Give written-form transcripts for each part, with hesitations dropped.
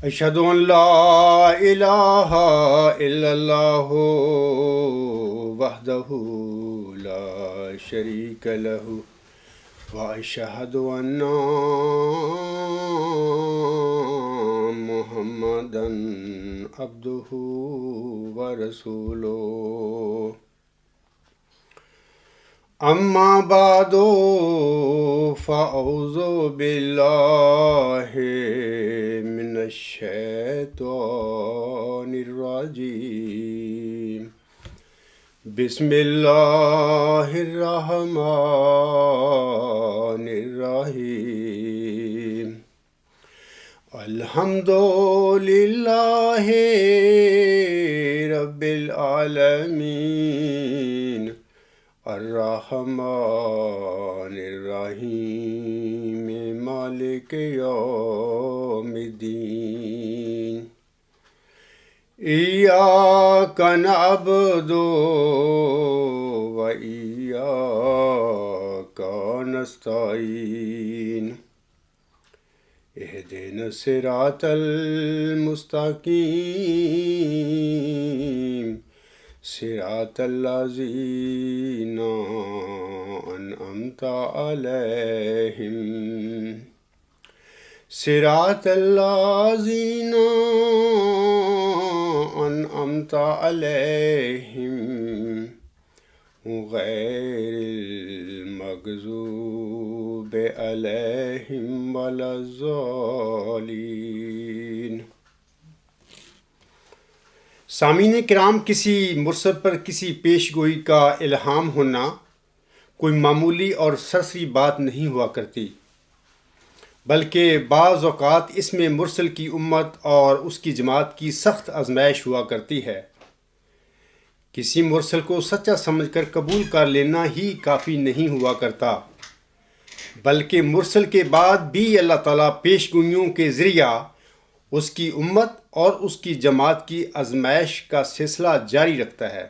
اشہد ان لا الہ الا اللہ وحدہ لا شریک لہ واشہد ان محمدا عبدہ ورسولہ اما بعد فاعوذ باللہ من الشیطان الرجیم بسم اللہ الرحمن الرحیم الحمد للہ رب العالمین الرحمن الرحیم مالک یوم الدین ایاک نعبد و ایاک نستعین اہدنا الصراط المستقیم صراط الذین انعمت علیہم صراط الذین انعمت علیہم غیر المغضوب علیہم ولا الضالین۔ سامعین کرام، کسی مرسل پر کسی پیش گوئی کا الہام ہونا کوئی معمولی اور سرسری بات نہیں ہوا کرتی، بلکہ بعض اوقات اس میں مرسل کی امت اور اس کی جماعت کی سخت آزمائش ہوا کرتی ہے۔ کسی مرسل کو سچا سمجھ کر قبول کر لینا ہی کافی نہیں ہوا کرتا، بلکہ مرسل کے بعد بھی اللہ تعالیٰ پیش گوئیوں کے ذریعہ اس کی امت اور اس کی جماعت کی آزمائش کا سلسلہ جاری رکھتا ہے۔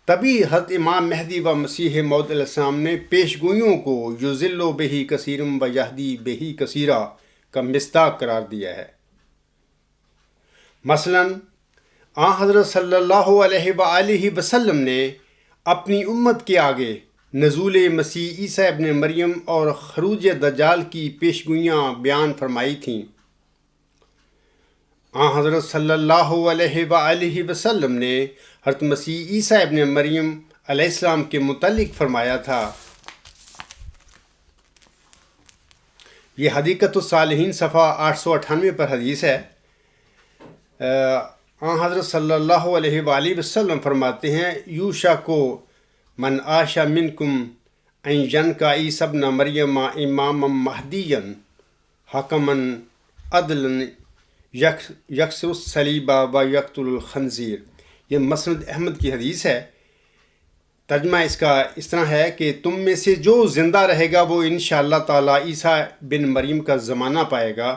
تبھی حضرت امام مہدی و مسیح موعود علیہ السلام نے پیش گوئیوں کو یضل بہ کثیرا و یہدی بہ کثیرا کا مصداق قرار دیا ہے۔ مثلاً آن حضرت صلی اللہ علیہ وآلہ وسلم نے اپنی امت کے آگے نزول مسیح عیسیٰ ابن مریم اور خروج دجال کی پیشگوئیاں بیان فرمائی تھیں۔ آن حضرت صلی اللہ علیہ وآلہ وسلم نے حضرت مسیح عیسیٰ ابن مریم علیہ السلام کے متعلق فرمایا تھا۔ یہ حدیقۃ الصالحین صفحہ 898 پر حدیث ہے۔ آن حضرت صلی اللہ علیہ وآلہ وسلم فرماتے ہیں، یوشاکو من عاشا منکم ان ینکا عیسی ابن مریم اماما مہدیا حکما عدلا یکسر الصلیب و یقتل الخنزیر۔ یہ مسند احمد کی حدیث ہے۔ ترجمہ اس کا اس طرح ہے کہ تم میں سے جو زندہ رہے گا وہ انشاءاللہ تعالیٰ عیسیٰ بن مریم کا زمانہ پائے گا،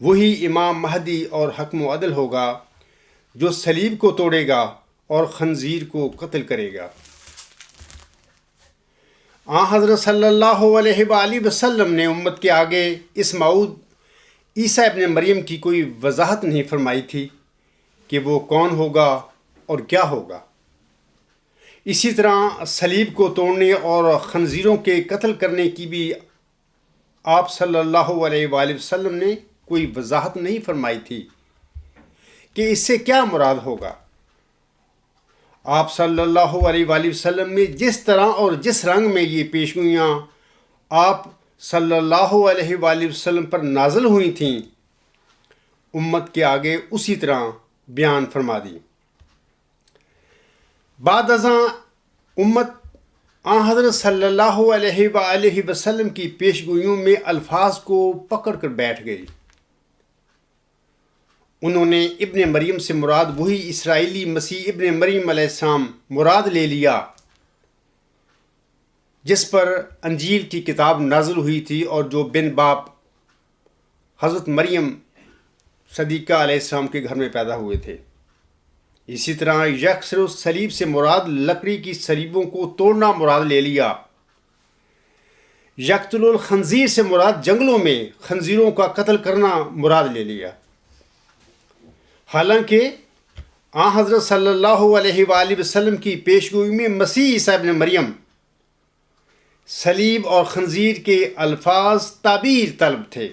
وہی امام مہدی اور حکم و عدل ہوگا جو صلیب کو توڑے گا اور خنزیر کو قتل کرے گا۔ آن حضرت صلی اللہ علیہ وآلہ وسلم نے امت کے آگے اس موعود عیسیٰ ابن مریم کی کوئی وضاحت نہیں فرمائی تھی کہ وہ کون ہوگا اور کیا ہوگا۔ اسی طرح صلیب کو توڑنے اور خنزیروں کے قتل کرنے کی بھی آپ صلی اللہ علیہ وآلہ وسلم نے کوئی وضاحت نہیں فرمائی تھی کہ اس سے کیا مراد ہوگا۔ آپ صلی اللہ علیہ وآلہ وسلم نے جس طرح اور جس رنگ میں یہ پیشگوئیاں آپ صلی اللہ علیہ وآلہ وسلم پر نازل ہوئی تھیں، امت کے آگے اسی طرح بیان فرما دی۔ بعد ازاں امت آن حضرت صلی اللہ علیہ وآلہ وسلم کی پیشگوئیوں میں الفاظ کو پکڑ کر بیٹھ گئی۔ انہوں نے ابن مریم سے مراد وہی اسرائیلی مسیح ابن مریم علیہ السلام مراد لے لیا جس پر انجیل کی کتاب نازل ہوئی تھی اور جو بن باپ حضرت مریم صدیقہ علیہ السلام کے گھر میں پیدا ہوئے تھے۔ اسی طرح یکسر الصلیب سے مراد لکڑی کی صلیبوں کو توڑنا مراد لے لیا۔ یقتل الخنزیر سے مراد جنگلوں میں خنزیروں کا قتل کرنا مراد لے لیا، حالانکہ حضرت صلی اللہ علیہ وآلہ وسلم کی پیشگوئی میں مسیح عیسیٰ ابن مریم صلیب اور خنزیر کے الفاظ تعبیر طلب تھے،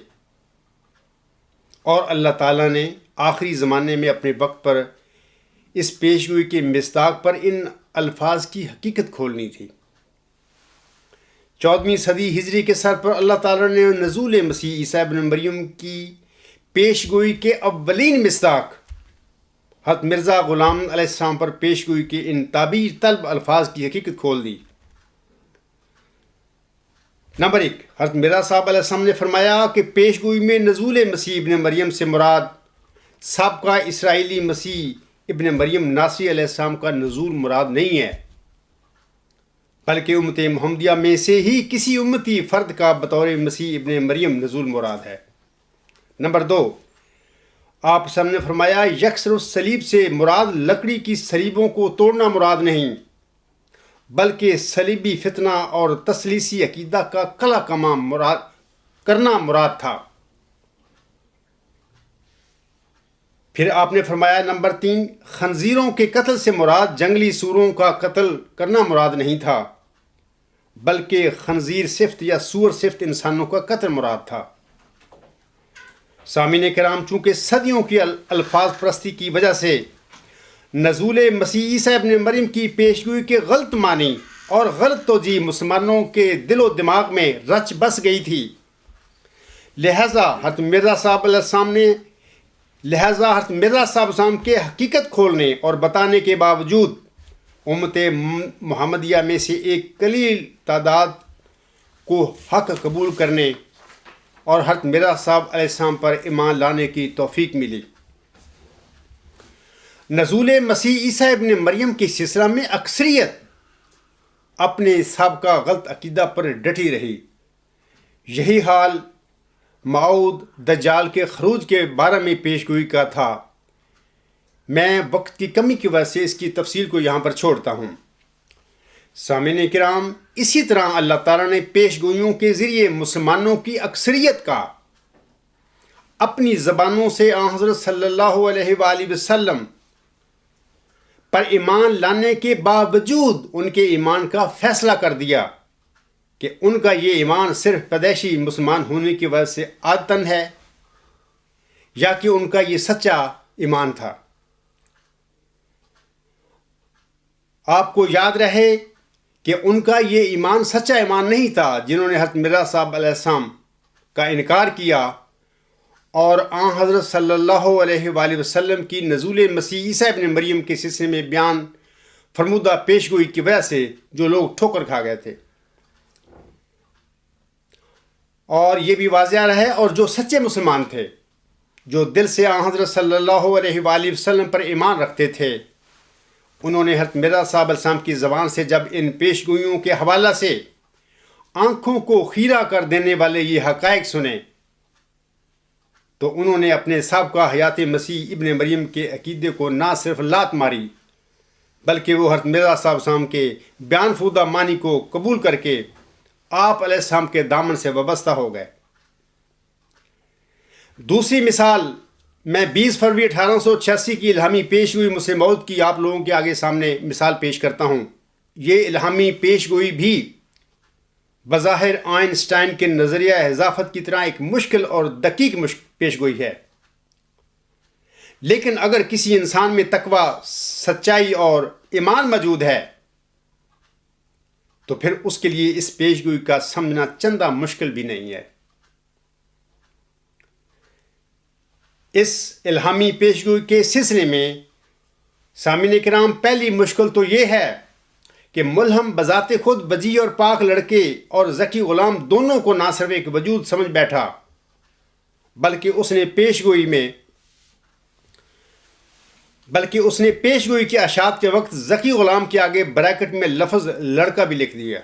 اور اللہ تعالیٰ نے آخری زمانے میں اپنے وقت پر اس پیشگوئی کے مصداق پر ان الفاظ کی حقیقت کھولنی تھی۔ 14ویں صدی ہجری کے سر پر اللہ تعالیٰ نے نزول مسیح عیسیٰ ابن مریم کی پیشگوئی کے اولین مصداق حضرت مرزا غلام علیہ السلام پر پیشگوئی کے ان تعبیر طلب الفاظ کی حقیقت کھول دی۔ نمبر 1، حضرت مرزا صاحب علیہ السلام نے فرمایا کہ پیشگوئی میں نزول مسیح ابن مریم سے مراد سابقہ اسرائیلی مسیح ابن مریم ناصری علیہ السلام کا نزول مراد نہیں ہے، بلکہ امت محمدیہ میں سے ہی کسی امتی فرد کا بطور مسیح ابن مریم نزول مراد ہے۔ نمبر 2، آپ سب نے فرمایا یکسر الصلیب سے مراد لکڑی کی صلیبوں کو توڑنا مراد نہیں، بلکہ صلیبی فتنہ اور تثلیثی عقیدہ کا قلع کما کرنا مراد تھا۔ پھر آپ نے فرمایا نمبر 3، خنزیروں کے قتل سے مراد جنگلی سوروں کا قتل کرنا مراد نہیں تھا، بلکہ خنزیر صفت یا سور صفت انسانوں کا قتل مراد تھا۔ سامعین کرام، چونکہ صدیوں کی الفاظ پرستی کی وجہ سے نزول مسیح عیسیٰ ابن مریم کی پیشگوئی کے غلط معنی اور غلط توجیہ مسلمانوں کے دل و دماغ میں رچ بس گئی تھی، لہذا حضرت مرزا صاحب علیہ السلام کے حقیقت کھولنے اور بتانے کے باوجود امت محمدیہ میں سے ایک قلیل تعداد کو حق قبول کرنے اور حضرت مرزا صاحب علیہ السلام پر ایمان لانے کی توفیق ملی۔ نزول مسیح عیسیٰ ابن مریم کے سلسلہ میں اکثریت اپنے سابقہ غلط عقیدہ پر ڈٹی رہی۔ یہی حال موعود دجال کے خروج کے بارے میں پیشگوئی کا تھا۔ میں وقت کی کمی کی وجہ سے اس کی تفصیل کو یہاں پر چھوڑتا ہوں۔ سامعین کرام، اسی طرح اللہ تعالیٰ نے پیشگوئیوں کے ذریعے مسلمانوں کی اکثریت کا اپنی زبانوں سے حضرت صلی اللہ علیہ وآلہ وسلم پر ایمان لانے کے باوجود ان کے ایمان کا فیصلہ کر دیا کہ ان کا یہ ایمان صرف پیدائشی مسلمان ہونے کی وجہ سے عادتاً ہے یا کہ ان کا یہ سچا ایمان تھا۔ آپ کو یاد رہے کہ ان کا یہ ایمان سچا ایمان نہیں تھا جنہوں نے حضرت مرزا صاحب علیہ السلام کا انکار کیا اور حضرت صلی اللہ علیہ وآلہ وسلم کی نزول مسیح عیسیٰ ابن مریم کے سلسلے میں بیان فرمودہ پیشگوئی کی وجہ سے جو لوگ ٹھوکر کھا گئے تھے۔ اور یہ بھی واضح رہے، اور جو سچے مسلمان تھے، جو دل سے حضرت صلی اللہ علیہ وآلہ وسلم پر ایمان رکھتے تھے، انہوں نے حضرت مرزا صاحب علیہ السلام کی زبان سے جب ان پیشگوئیوں کے حوالہ سے آنکھوں کو خیرہ کر دینے والے یہ حقائق سنے تو انہوں نے اپنے سابقہ حیات مسیح ابن مریم کے عقیدے کو نہ صرف لات ماری، بلکہ وہ حضرت مرزا صاحب علیہ السلام کے بیان فرمودہ معنی کو قبول کر کے آپ علیہ السلام کے دامن سے وابستہ ہو گئے۔ دوسری مثال میں 20 فروری 1886 کی الہامی پیشگوئی مسیح موعود کی آپ لوگوں کے آگے سامنے مثال پیش کرتا ہوں۔ یہ الہامی پیشگوئی بھی بظاہر آئنسٹائن کے نظریہ اضافت کی طرح ایک مشکل اور دقیق پیشگوئی ہے، لیکن اگر کسی انسان میں تقوی، سچائی اور ایمان موجود ہے تو پھر اس کے لیے اس پیشگوئی کا سمجھنا چندہ مشکل بھی نہیں ہے۔ اس الہامی پیشگوئی کے سلسلے میں سامعین کرام، پہلی مشکل تو یہ ہے کہ ملہم بذات خود وجیح اور پاک لڑکے اور ذکی غلام دونوں کو نہ صرف ایک وجود سمجھ بیٹھا، بلکہ اس نے پیشگوئی کی اشاعت کے وقت ذکی غلام کے آگے بریکٹ میں لفظ لڑکا بھی لکھ دیا۔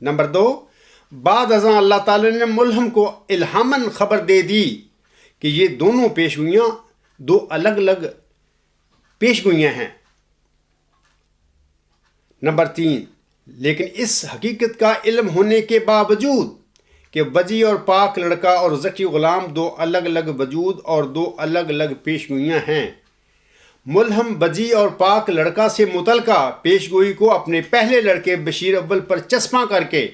نمبر 2، بعد ازاں اللہ تعالی نے ملہم کو الہاماً خبر دے دی کہ یہ دونوں پیشگوئیاں دو الگ الگ پیشگوئیاں ہیں۔ نمبر 3، لیکن اس حقیقت کا علم ہونے کے باوجود کہ وجی اور پاک لڑکا اور ذکی غلام دو الگ الگ وجود اور دو الگ الگ پیشگوئیاں ہیں، ملہم وجی اور پاک لڑکا سے متعلقہ پیشگوئی کو اپنے پہلے لڑکے بشیر اول پر چسپاں کر کے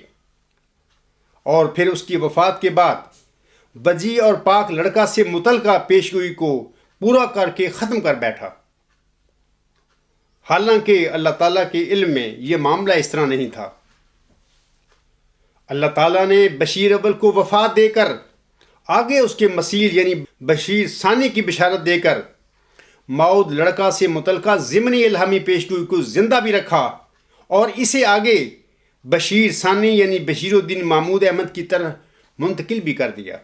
اور پھر اس کی وفات کے بعد وجی اور پاک لڑکا سے متعلقہ پیشگوئی کو پورا کر کے ختم کر بیٹھا، حالانکہ اللہ تعالیٰ کے علم میں یہ معاملہ اس طرح نہیں تھا۔ اللہ تعالیٰ نے بشیر اول کو وفات دے کر آگے اس کے مسیر یعنی بشیر ثانی کی بشارت دے کر ماؤد لڑکا سے متعلقہ ضمنی الہامی پیشگوئی کو زندہ بھی رکھا اور اسے آگے بشیر ثانی یعنی بشیر الدین محمود احمد کی طرح منتقل بھی کر دیا۔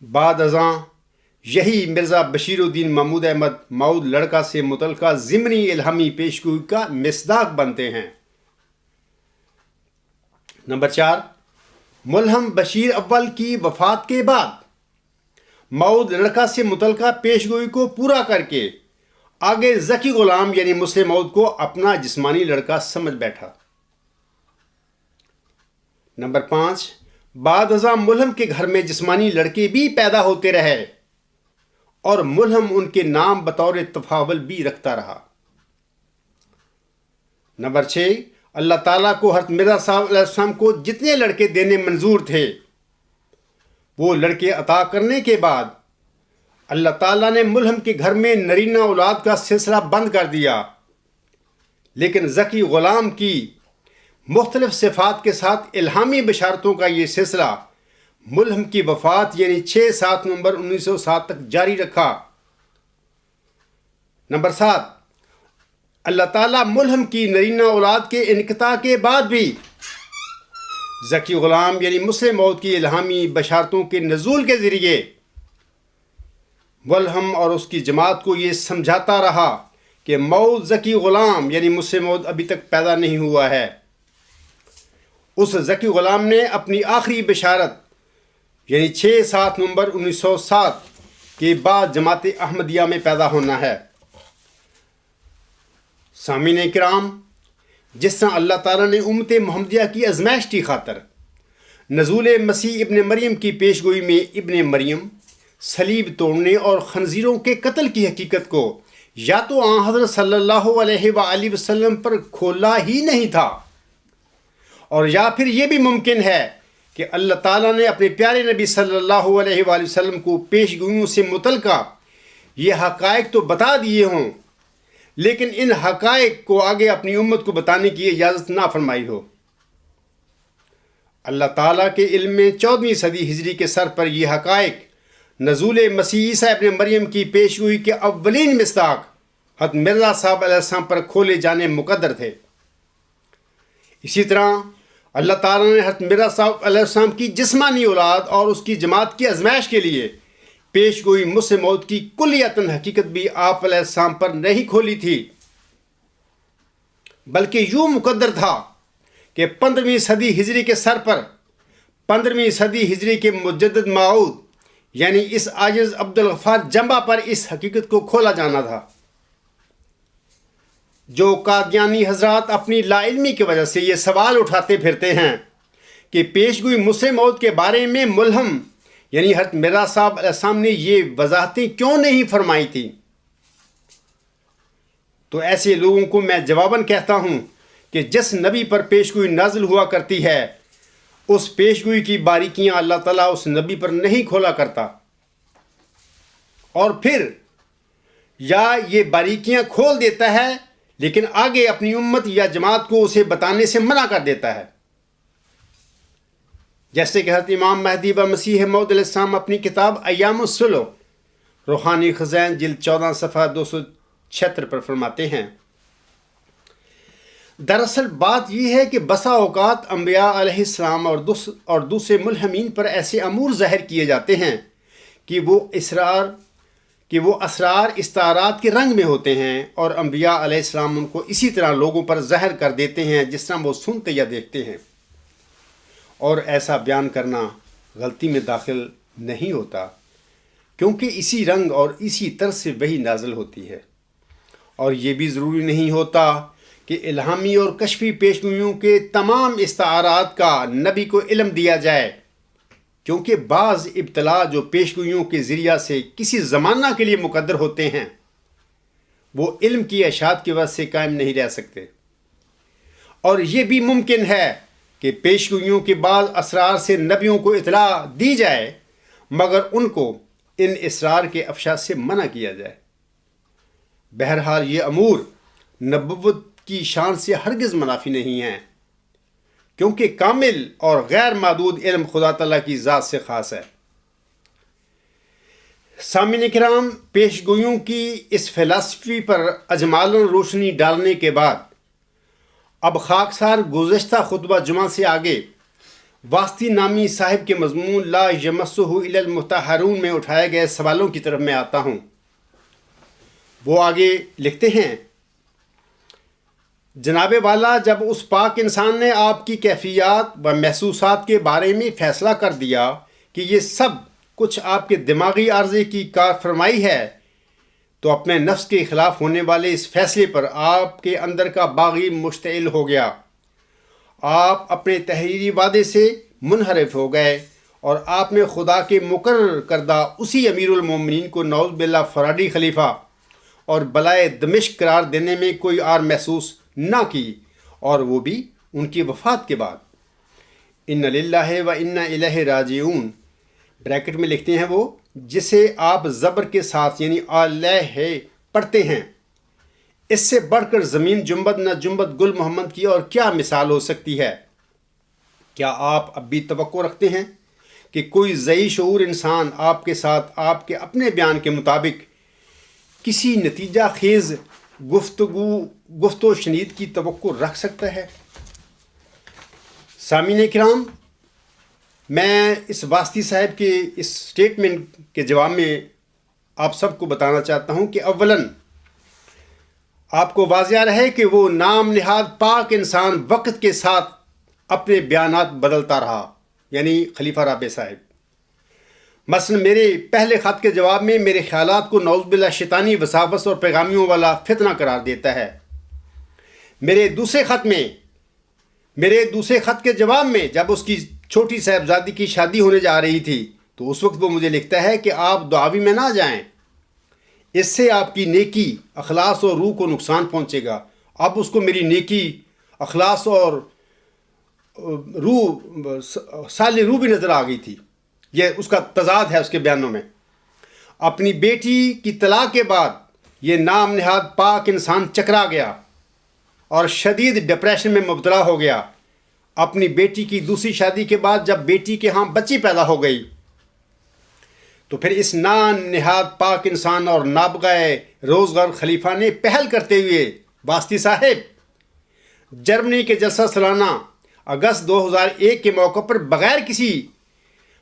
بعد ازاں یہی مرزا بشیر الدین محمود احمد ماؤد لڑکا سے متعلقہ ضمنی الہامی پیشگوئی کا مصداق بنتے ہیں۔ نمبر 4، ملہم بشیر اول کی وفات کے بعد ماؤد لڑکا سے متعلقہ پیشگوئی کو پورا کر کے آگے ذکی غلام یعنی مسلم ماؤد کو اپنا جسمانی لڑکا سمجھ بیٹھا۔ نمبر 5، بعد ازاں ملہم کے گھر میں جسمانی لڑکے بھی پیدا ہوتے رہے اور ملہم ان کے نام بطور تفاول بھی رکھتا رہا۔ نمبر 6، اللہ تعالیٰ کو حضرت مرزا صاحب علیہ السلام کو جتنے لڑکے دینے منظور تھے وہ لڑکے عطا کرنے کے بعد اللہ تعالیٰ نے ملہم کے گھر میں نرینہ اولاد کا سلسلہ بند کر دیا، لیکن ذکی غلام کی مختلف صفات کے ساتھ الہامی بشارتوں کا یہ سلسلہ ملہم کی وفات یعنی 6-7 نومبر 1907 تک جاری رکھا۔ نمبر 7، اللہ تعالیٰ ملہم کی نرینہ اولاد کے انقطاع کے بعد بھی ذکی غلام یعنی مسلم ماؤد کی الہامی بشارتوں کے نزول کے ذریعے ملہم اور اس کی جماعت کو یہ سمجھاتا رہا کہ ماؤد ذکی غلام یعنی مسلم ماؤد ابھی تک پیدا نہیں ہوا ہے۔ اس ذکی غلام نے اپنی آخری بشارت یعنی 6-7 نومبر 1907 کے بعد جماعت احمدیہ میں پیدا ہونا ہے۔ سامعین کرام، جس طرح اللہ تعالیٰ نے امت محمدیہ کی آزمائش کی خاطر نزول مسیح ابن مریم کی پیشگوئی میں ابن مریم صلیب توڑنے اور خنزیروں کے قتل کی حقیقت کو یا تو آن حضرت صلی اللہ علیہ وآلہ وسلم پر کھولا ہی نہیں تھا، اور یا پھر یہ بھی ممکن ہے کہ اللہ تعالیٰ نے اپنے پیارے نبی صلی اللہ علیہ وآلہ وسلم کو پیشگوئیوں سے متعلقہ یہ حقائق تو بتا دیے ہوں، لیکن ان حقائق کو آگے اپنی امت کو بتانے کی اجازت نہ فرمائی ہو۔ اللہ تعالیٰ کے علم میں 14ویں صدی ہجری کے سر پر یہ حقائق نزول مسیح عیسیٰ ابن مریم کی پیشگوئی کے اولین مصداق حضرت مرزا صاحب علیہ السلام پر کھولے جانے مقدر تھے۔ اسی طرح اللہ تعالیٰ نے حضرت مرزا صاحب علیہ السلام کی جسمانی اولاد اور اس کی جماعت کی آزمائش کے لیے پیشگوئی مسلم ماؤد کی کلیتاً حقیقت بھی آپ علیہ السلام پر نہیں کھولی تھی، بلکہ یوں مقدر تھا کہ 15ویں صدی ہجری کے سر پر 15ویں صدی ہجری کے مجدد ماؤد یعنی اس عاجز عبدالغفار جنبہ پر اس حقیقت کو کھولا جانا تھا۔ جو قادیانی حضرات اپنی لا علمی کی وجہ سے یہ سوال اٹھاتے پھرتے ہیں کہ پیشگوئی مسلم ماؤد کے بارے میں ملہم یعنی حضرت مرزا صاحب علیہ السلام نے یہ وضاحتیں کیوں نہیں فرمائی تھیں، تو ایسے لوگوں کو میں جواباً کہتا ہوں کہ جس نبی پر پیشگوئی نازل ہوا کرتی ہے اس پیشگوئی کی باریکیاں اللہ تعالیٰ اس نبی پر نہیں کھولا کرتا، اور پھر یا یہ باریکیاں کھول دیتا ہے لیکن آگے اپنی امت یا جماعت کو اسے بتانے سے منع کر دیتا ہے، جیسے کہ حضرت امام مہدی و مسیح موعود علیہ السلام اپنی کتاب ایام الصلح روحانی خزائن جلد 14 صفحہ 276 پر فرماتے ہیں۔ دراصل بات یہ ہے کہ بسا اوقات انبیاء علیہ السلام اور دوسرے ملہمین پر ایسے امور ظاہر کیے جاتے ہیں کہ وہ اسرار استعارات کے رنگ میں ہوتے ہیں، اور انبیاء علیہ السلام ان کو اسی طرح لوگوں پر ظاہر کر دیتے ہیں جس طرح وہ سنتے یا دیکھتے ہیں، اور ایسا بیان کرنا غلطی میں داخل نہیں ہوتا، کیونکہ اسی رنگ اور اسی طرز سے وحی نازل ہوتی ہے، اور یہ بھی ضروری نہیں ہوتا کہ الہامی اور کشفی پیشگوئیوں کے تمام استعارات کا نبی کو علم دیا جائے، کیونکہ بعض ابتلا جو پیشگوئیوں کے ذریعہ سے کسی زمانہ کے لیے مقدر ہوتے ہیں وہ علم کی اشاعت کی وجہ سے قائم نہیں رہ سکتے، اور یہ بھی ممکن ہے کہ پیشگوئیوں کے بعض اسرار سے نبیوں کو اطلاع دی جائے مگر ان کو ان اسرار کے افشا سے منع کیا جائے۔ بہرحال یہ امور نبوت کی شان سے ہرگز منافی نہیں ہیں، کیونکہ کامل اور غیر محدود علم خدا تعالیٰ کی ذات سے خاص ہے۔ سامعین کرام، پیشگوئیوں کی اس فلسفی پر اجمالاً روشنی ڈالنے کے بعد اب خاکسار گزشتہ خطبہ جمعہ سے آگے واسطی نامی صاحب کے مضمون لا یمسہ الا المطہرون میں اٹھائے گئے سوالوں کی طرف میں آتا ہوں۔ وہ آگے لکھتے ہیں، جناب والا، جب اس پاک انسان نے آپ کی کیفیات و محسوسات کے بارے میں فیصلہ کر دیا کہ یہ سب کچھ آپ کے دماغی عارضے کی کار فرمائی ہے، تو اپنے نفس کے خلاف ہونے والے اس فیصلے پر آپ کے اندر کا باغی مشتعل ہو گیا۔ آپ اپنے تحریری وعدے سے منحرف ہو گئے اور آپ نے خدا کے مقرر کردہ اسی امیر المومنین کو نعوذ باللہ فرادی خلیفہ اور بلائے دمشق قرار دینے میں کوئی آر محسوس نہ کی، اور وہ بھی ان کی وفات کے بعد۔ ان للہ و انا الیہ راجعون، بریکٹ میں لکھتے ہیں وہ، جسے آپ زبر کے ساتھ یعنی الیہ پڑھتے ہیں۔ اس سے بڑھ کر زمین جنبت نہ جنبت گل محمد کی اور کیا مثال ہو سکتی ہے؟ کیا آپ اب بھی توقع رکھتے ہیں کہ کوئی ذی شعور انسان آپ کے ساتھ آپ کے اپنے بیان کے مطابق کسی نتیجہ خیز گفت و شنید کی توقع رکھ سکتا ہے؟ سامعین کرام، میں اس واسطی صاحب کے اس سٹیٹمنٹ کے جواب میں آپ سب کو بتانا چاہتا ہوں کہ اولاً آپ کو واضح رہے کہ وہ نام نہاد پاک انسان وقت کے ساتھ اپنے بیانات بدلتا رہا، یعنی خلیفہ رابع صاحب۔ مثلا میرے پہلے خط کے جواب میں میرے خیالات کو نعوذ باللہ شیطانی وساوس اور پیغامیوں والا فتنہ قرار دیتا ہے۔ میرے دوسرے خط کے جواب میں جب اس کی چھوٹی صاحبزادی کی شادی ہونے جا رہی تھی تو اس وقت وہ مجھے لکھتا ہے کہ آپ دعاوی میں نہ جائیں، اس سے آپ کی نیکی، اخلاص اور روح کو نقصان پہنچے گا۔ اب اس کو میری نیکی، اخلاص اور روح، سال روح بھی نظر آ گئی تھی۔ یہ اس کا تضاد ہے اس کے بیانوں میں۔ اپنی بیٹی کی طلاق کے بعد یہ نام نہاد پاک انسان چکرا گیا اور شدید ڈپریشن میں مبتلا ہو گیا۔ اپنی بیٹی کی دوسری شادی کے بعد جب بیٹی کے ہاں بچی پیدا ہو گئی تو پھر اس نام نہاد پاک انسان اور نابغہ روزگار خلیفہ نے پہل کرتے ہوئے واسطی صاحب جرمنی کے جلسہ سالانہ اگست 2001 کے موقع پر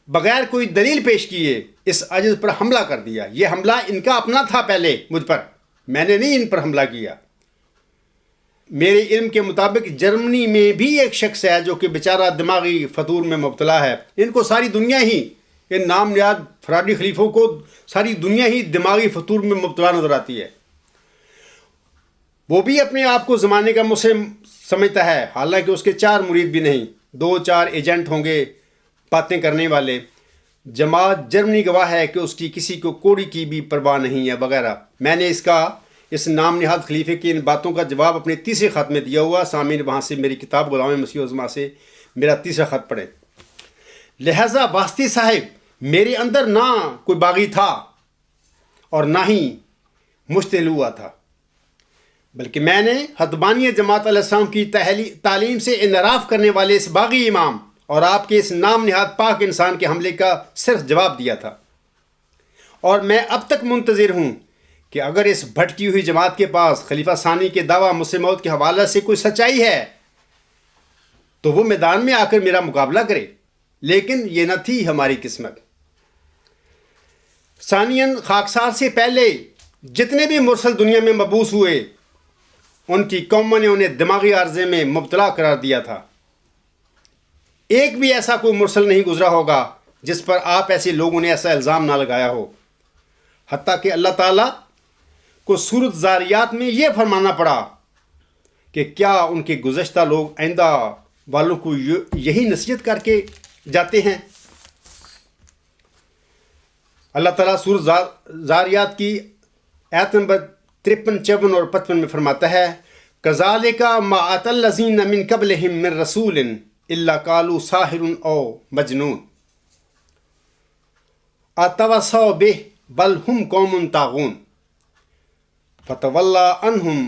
بغیر کوئی دلیل پیش کیے اس عجز پر حملہ کر دیا۔ یہ حملہ ان کا اپنا تھا پہلے مجھ پر، میں نے نہیں ان پر حملہ کیا۔ میرے علم کے مطابق جرمنی میں بھی ایک شخص ہے جو کہ بیچارہ دماغی فطور میں مبتلا ہے۔ ان کو ساری دنیا ہی، ان نام نہاد فرادی خلیفوں کو ساری دنیا ہی دماغی فطور میں مبتلا نظر آتی ہے۔ وہ بھی اپنے آپ کو زمانے کا مسلم سمجھتا ہے، حالانکہ اس کے 4 مرید بھی نہیں، 2-4 ایجنٹ ہوں گے باتیں کرنے والے۔ جماعت جرمنی گواہ ہے کہ اس کی کسی کو کوڑی کی بھی پرواہ نہیں ہے وغیرہ۔ میں نے اس نام نہاد خلیفے کی ان باتوں کا جواب اپنے تیسرے خط میں دیا ہوا۔ سامعین وہاں سے میری کتاب غلام مسیح العظما سے میرا تیسرا خط پڑھیں۔ لہٰذا واسطی صاحب، میرے اندر نہ کوئی باغی تھا اور نہ ہی مشتعل ہوا تھا، بلکہ میں نے حتبانی جماعت علیہ السلام کی تعلیم سے انحراف کرنے والے اس باغی امام اور آپ کے اس نام نہاد پاک انسان کے حملے کا صرف جواب دیا تھا، اور میں اب تک منتظر ہوں کہ اگر اس بھٹکی ہوئی جماعت کے پاس خلیفہ ثانی کے دعویٰ مسلم موت کے حوالے سے کوئی سچائی ہے تو وہ میدان میں آ کر میرا مقابلہ کرے، لیکن یہ نہ تھی ہماری قسمت۔ ثانیاً، خاکسار سے پہلے جتنے بھی مرسل دنیا میں مبعوث ہوئے ان کی قوموں نے انہیں دماغی عارضے میں مبتلا قرار دیا تھا۔ ایک بھی ایسا کوئی مرسل نہیں گزرا ہوگا جس پر آپ ایسے لوگوں نے ایسا الزام نہ لگایا ہو، حتیٰ کہ اللہ تعالیٰ کو سورۃ زاریات میں یہ فرمانا پڑا کہ کیا ان کے گزشتہ لوگ آئندہ والوں کو یہی نصیحت کر کے جاتے ہیں؟ اللہ تعالیٰ سورۃ زاریات کی آیت نمبر 53، 54 اور 55 میں فرماتا ہے کذالک ما اتى الذین من قبلہم من رسول الا قالوا ساحر او مجنون اتواصوا به بل هم قوم طاغون فتولى عنهم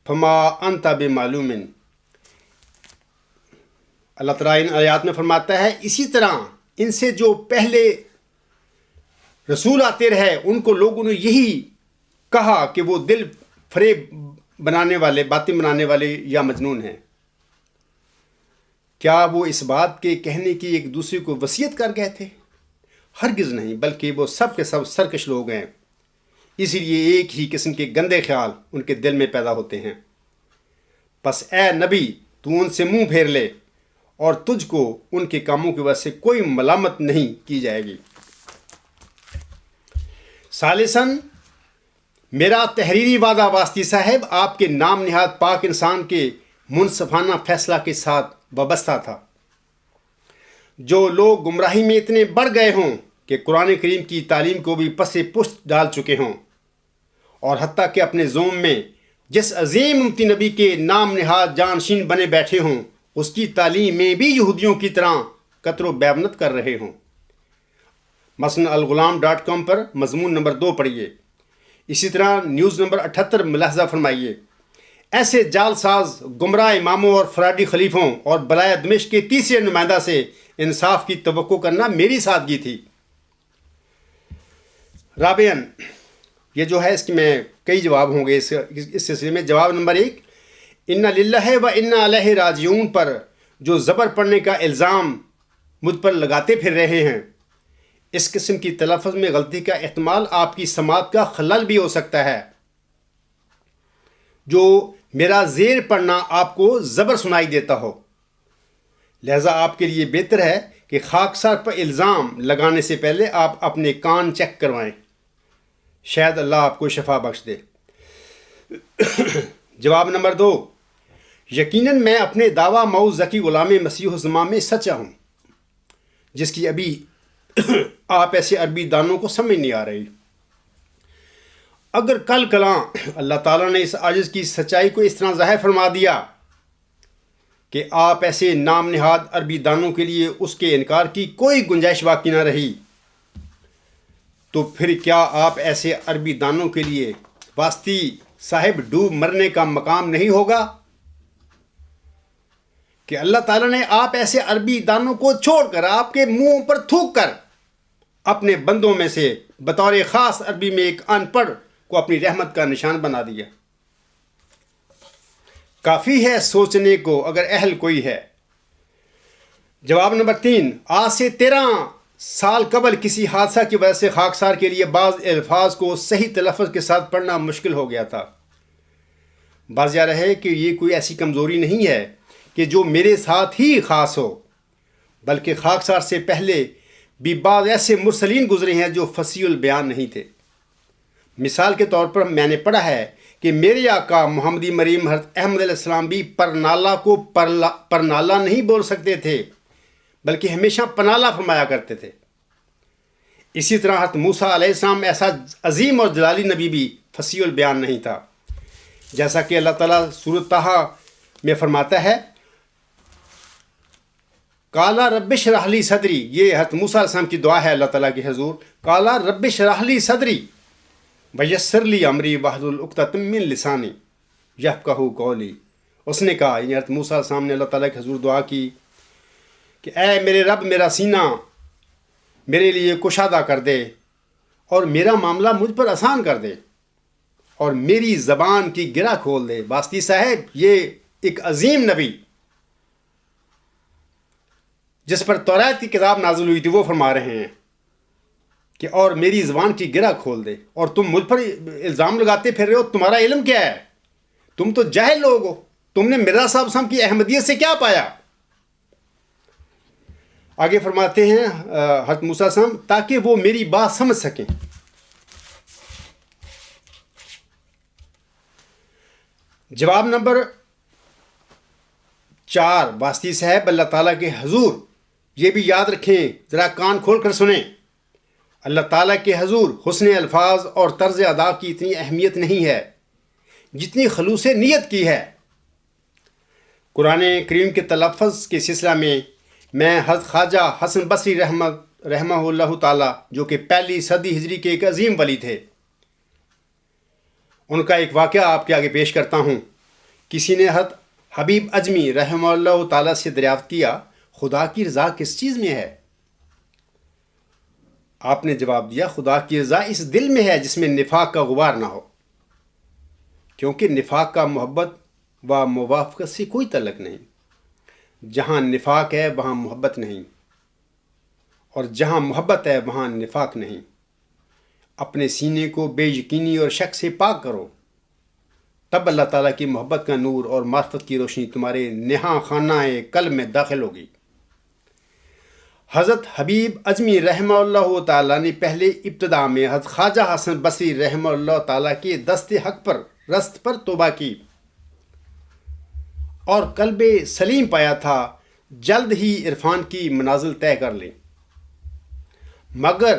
فما انت بمعلوم۔ اللہ تعالیٰ ان آیات میں فرماتا ہے اسی طرح ان سے جو پہلے رسول آتے رہے ان کو لوگوں نے یہی کہا کہ وہ دل فریب بنانے والے، باتیں بنانے والے یا مجنون ہیں۔ کیا وہ اس بات کے کہنے کی ایک دوسرے کو وصیت کر گئے تھے؟ ہرگز نہیں، بلکہ وہ سب کے سب سرکش لوگ ہیں، اسی لیے ایک ہی قسم کے گندے خیال ان کے دل میں پیدا ہوتے ہیں۔ پس اے نبی تو ان سے منہ پھیر لے اور تجھ کو ان کے کاموں کی وجہ سے کوئی ملامت نہیں کی جائے گی۔ ثالثاً میرا تحریری وعدہ واسطی صاحب آپ کے نام نہاد پاک انسان کے منصفانہ فیصلہ کے ساتھ وابستہ تھا۔ جو لوگ گمراہی میں اتنے بڑھ گئے ہوں کہ قرآن کریم کی تعلیم کو بھی پس پشت ڈال چکے ہوں، اور حتیٰ کہ اپنے زوم میں جس عظیم امتی نبی کے نام نہاد جانشین بنے بیٹھے ہوں اس کی تعلیم میں بھی یہودیوں کی طرح قطر و بیابنت کر رہے ہوں۔ مثلا الغلام.com پر مضمون نمبر 2 پڑھیے۔ اسی طرح نیوز نمبر 78 ملاحظہ فرمائیے۔ ایسے جال ساز گمراہ اماموں اور فراڈی خلیفوں اور بلائے دمشق کے تیسرے نمائندہ سے انصاف کی توقع کرنا میری سادگی تھی۔ رابعاً یہ جو ہے اس کی میں کئی جواب ہوں گے اس سلسلے میں۔ جواب نمبر 1، انا للہ و انا الیہ راجعون پر جو زبر پڑھنے کا الزام مجھ پر لگاتے پھر رہے ہیں، اس قسم کی تلفظ میں غلطی کا احتمال آپ کی سماعت کا خلل بھی ہو سکتا ہے۔ جو میرا زیر پڑھنا آپ کو زبر سنائی دیتا ہو، لہذا آپ کے لیے بہتر ہے کہ خاکسار پر الزام لگانے سے پہلے آپ اپنے کان چیک کروائیں، شاید اللہ آپ کو شفا بخش دے۔ جواب نمبر 2، یقیناً میں اپنے دعویٰ مئو ذکی غلام مسیح الزمان میں سچا ہوں، جس کی ابھی آپ ایسے عربی دانوں کو سمجھ نہیں آ رہی۔ اگر کل کلاں اللہ تعالیٰ نے اس عاجز کی سچائی کو اس طرح ظاہر فرما دیا کہ آپ ایسے نام نہاد عربی دانوں کے لیے اس کے انکار کی کوئی گنجائش باقی نہ رہی، تو پھر کیا آپ ایسے عربی دانوں کے لیے واسطی صاحب ڈوب مرنے کا مقام نہیں ہوگا کہ اللہ تعالیٰ نے آپ ایسے عربی دانوں کو چھوڑ کر آپ کے منہوں پر تھوک کر اپنے بندوں میں سے بطور خاص عربی میں ایک ان پڑھ کو اپنی رحمت کا نشان بنا دیا۔ کافی ہے سوچنے کو اگر اہل کوئی ہے۔ جواب نمبر 3، آج سے 13 سال قبل کسی حادثہ کی وجہ سے خاکسار کے لیے بعض الفاظ کو صحیح تلفظ کے ساتھ پڑھنا مشکل ہو گیا تھا۔ واضح رہے کہ یہ کوئی ایسی کمزوری نہیں ہے کہ جو میرے ساتھ ہی خاص ہو، بلکہ خاکسار سے پہلے بھی بعض ایسے مرسلین گزرے ہیں جو فصیح البیان نہیں تھے۔ مثال کے طور پر میں نے پڑھا ہے کہ میرے آقا محمدی مریم حضرت احمد علیہ السلام بھی پرنالہ کو پرنالہ نہیں بول سکتے تھے، بلکہ ہمیشہ پنالہ فرمایا کرتے تھے۔ اسی طرح حضرت موسیٰ علیہ السلام ایسا عظیم اور جلالی نبی بھی فصیح البیان نہیں تھا، جیسا کہ اللہ تعالیٰ سورۃ طٰہٰ میں فرماتا ہے قَالَ رَبِّ اشْرَحْ لِي صَدْرِي۔ یہ حضرت موسیٰ علیہ السلام کی دعا ہے اللہ تعالیٰ کے حضور، قَالَ رَبِّ اشْرَحْ لِي صَدْرِي وَيَسِّرْ لِي أَمْرِي وَاحْلُلْ عُقْدَةً مِّن لِّسَانِي يَفْقَهُوا قَوْلِي۔ اس نے کہا، یعنی حضرت موسیٰ علیہ السلام نے اللہ تعالیٰ کے حضور دعا کی کہ اے میرے رب میرا سینہ میرے لیے کشادہ کر دے اور میرا معاملہ مجھ پر آسان کر دے اور میری زبان کی گرہ کھول دے۔ واسطی صاحب یہ ایک عظیم نبی جس پر توریت کی کتاب نازل ہوئی تھی وہ فرما رہے ہیں کہ اور میری زبان کی گرہ کھول دے، اور تم مجھ پر الزام لگاتے پھر رہے ہو، تمہارا علم کیا ہے؟ تم تو جاہل لوگ ہو، تم نے مرزا صاحب صاحب کی احمدیت سے کیا پایا؟ آگے فرماتے ہیں حضرت موسیٰ صاحب تاکہ وہ میری بات سمجھ سکیں۔ جواب نمبر 4 واسطی صاحب اللہ تعالیٰ کے حضور، یہ بھی یاد رکھیں، ذرا کان کھول کر سنیں، اللہ تعالیٰ کے حضور حسن الفاظ اور طرز ادا کی اتنی اہمیت نہیں ہے جتنی خلوص نیت کی ہے۔ قرآن کریم کے تلفظ کے سلسلہ میں حضرت خواجہ حسن بصری رحمہ اللہ تعالیٰ، جو کہ پہلی صدی ہجری کے ایک عظیم ولی تھے، ان کا ایک واقعہ آپ کے آگے پیش کرتا ہوں۔ کسی نے حضرت حبیب اجمی رحمہ اللہ تعالیٰ سے دریافت کیا، خدا کی رضا کس چیز میں ہے؟ آپ نے جواب دیا، خدا کی رضا اس دل میں ہے جس میں نفاق کا غبار نہ ہو، کیونکہ نفاق کا محبت و موافقت سے کوئی تعلق نہیں۔ جہاں نفاق ہے وہاں محبت نہیں، اور جہاں محبت ہے وہاں نفاق نہیں۔ اپنے سینے کو بے یقینی اور شک سے پاک کرو، تب اللہ تعالیٰ کی محبت کا نور اور معرفت کی روشنی تمہارے نہاں خانہ قلب میں داخل ہوگی۔ حضرت حبیب اجمی رحمہ اللہ تعالیٰ نے پہلے ابتدا میں حضرت خواجہ حسن بصری رحمہ اللہ تعالیٰ کے دست حق پر رست پر توبہ کی اور قلب سلیم پایا تھا، جلد ہی عرفان کی منازل طے کر لیں۔ مگر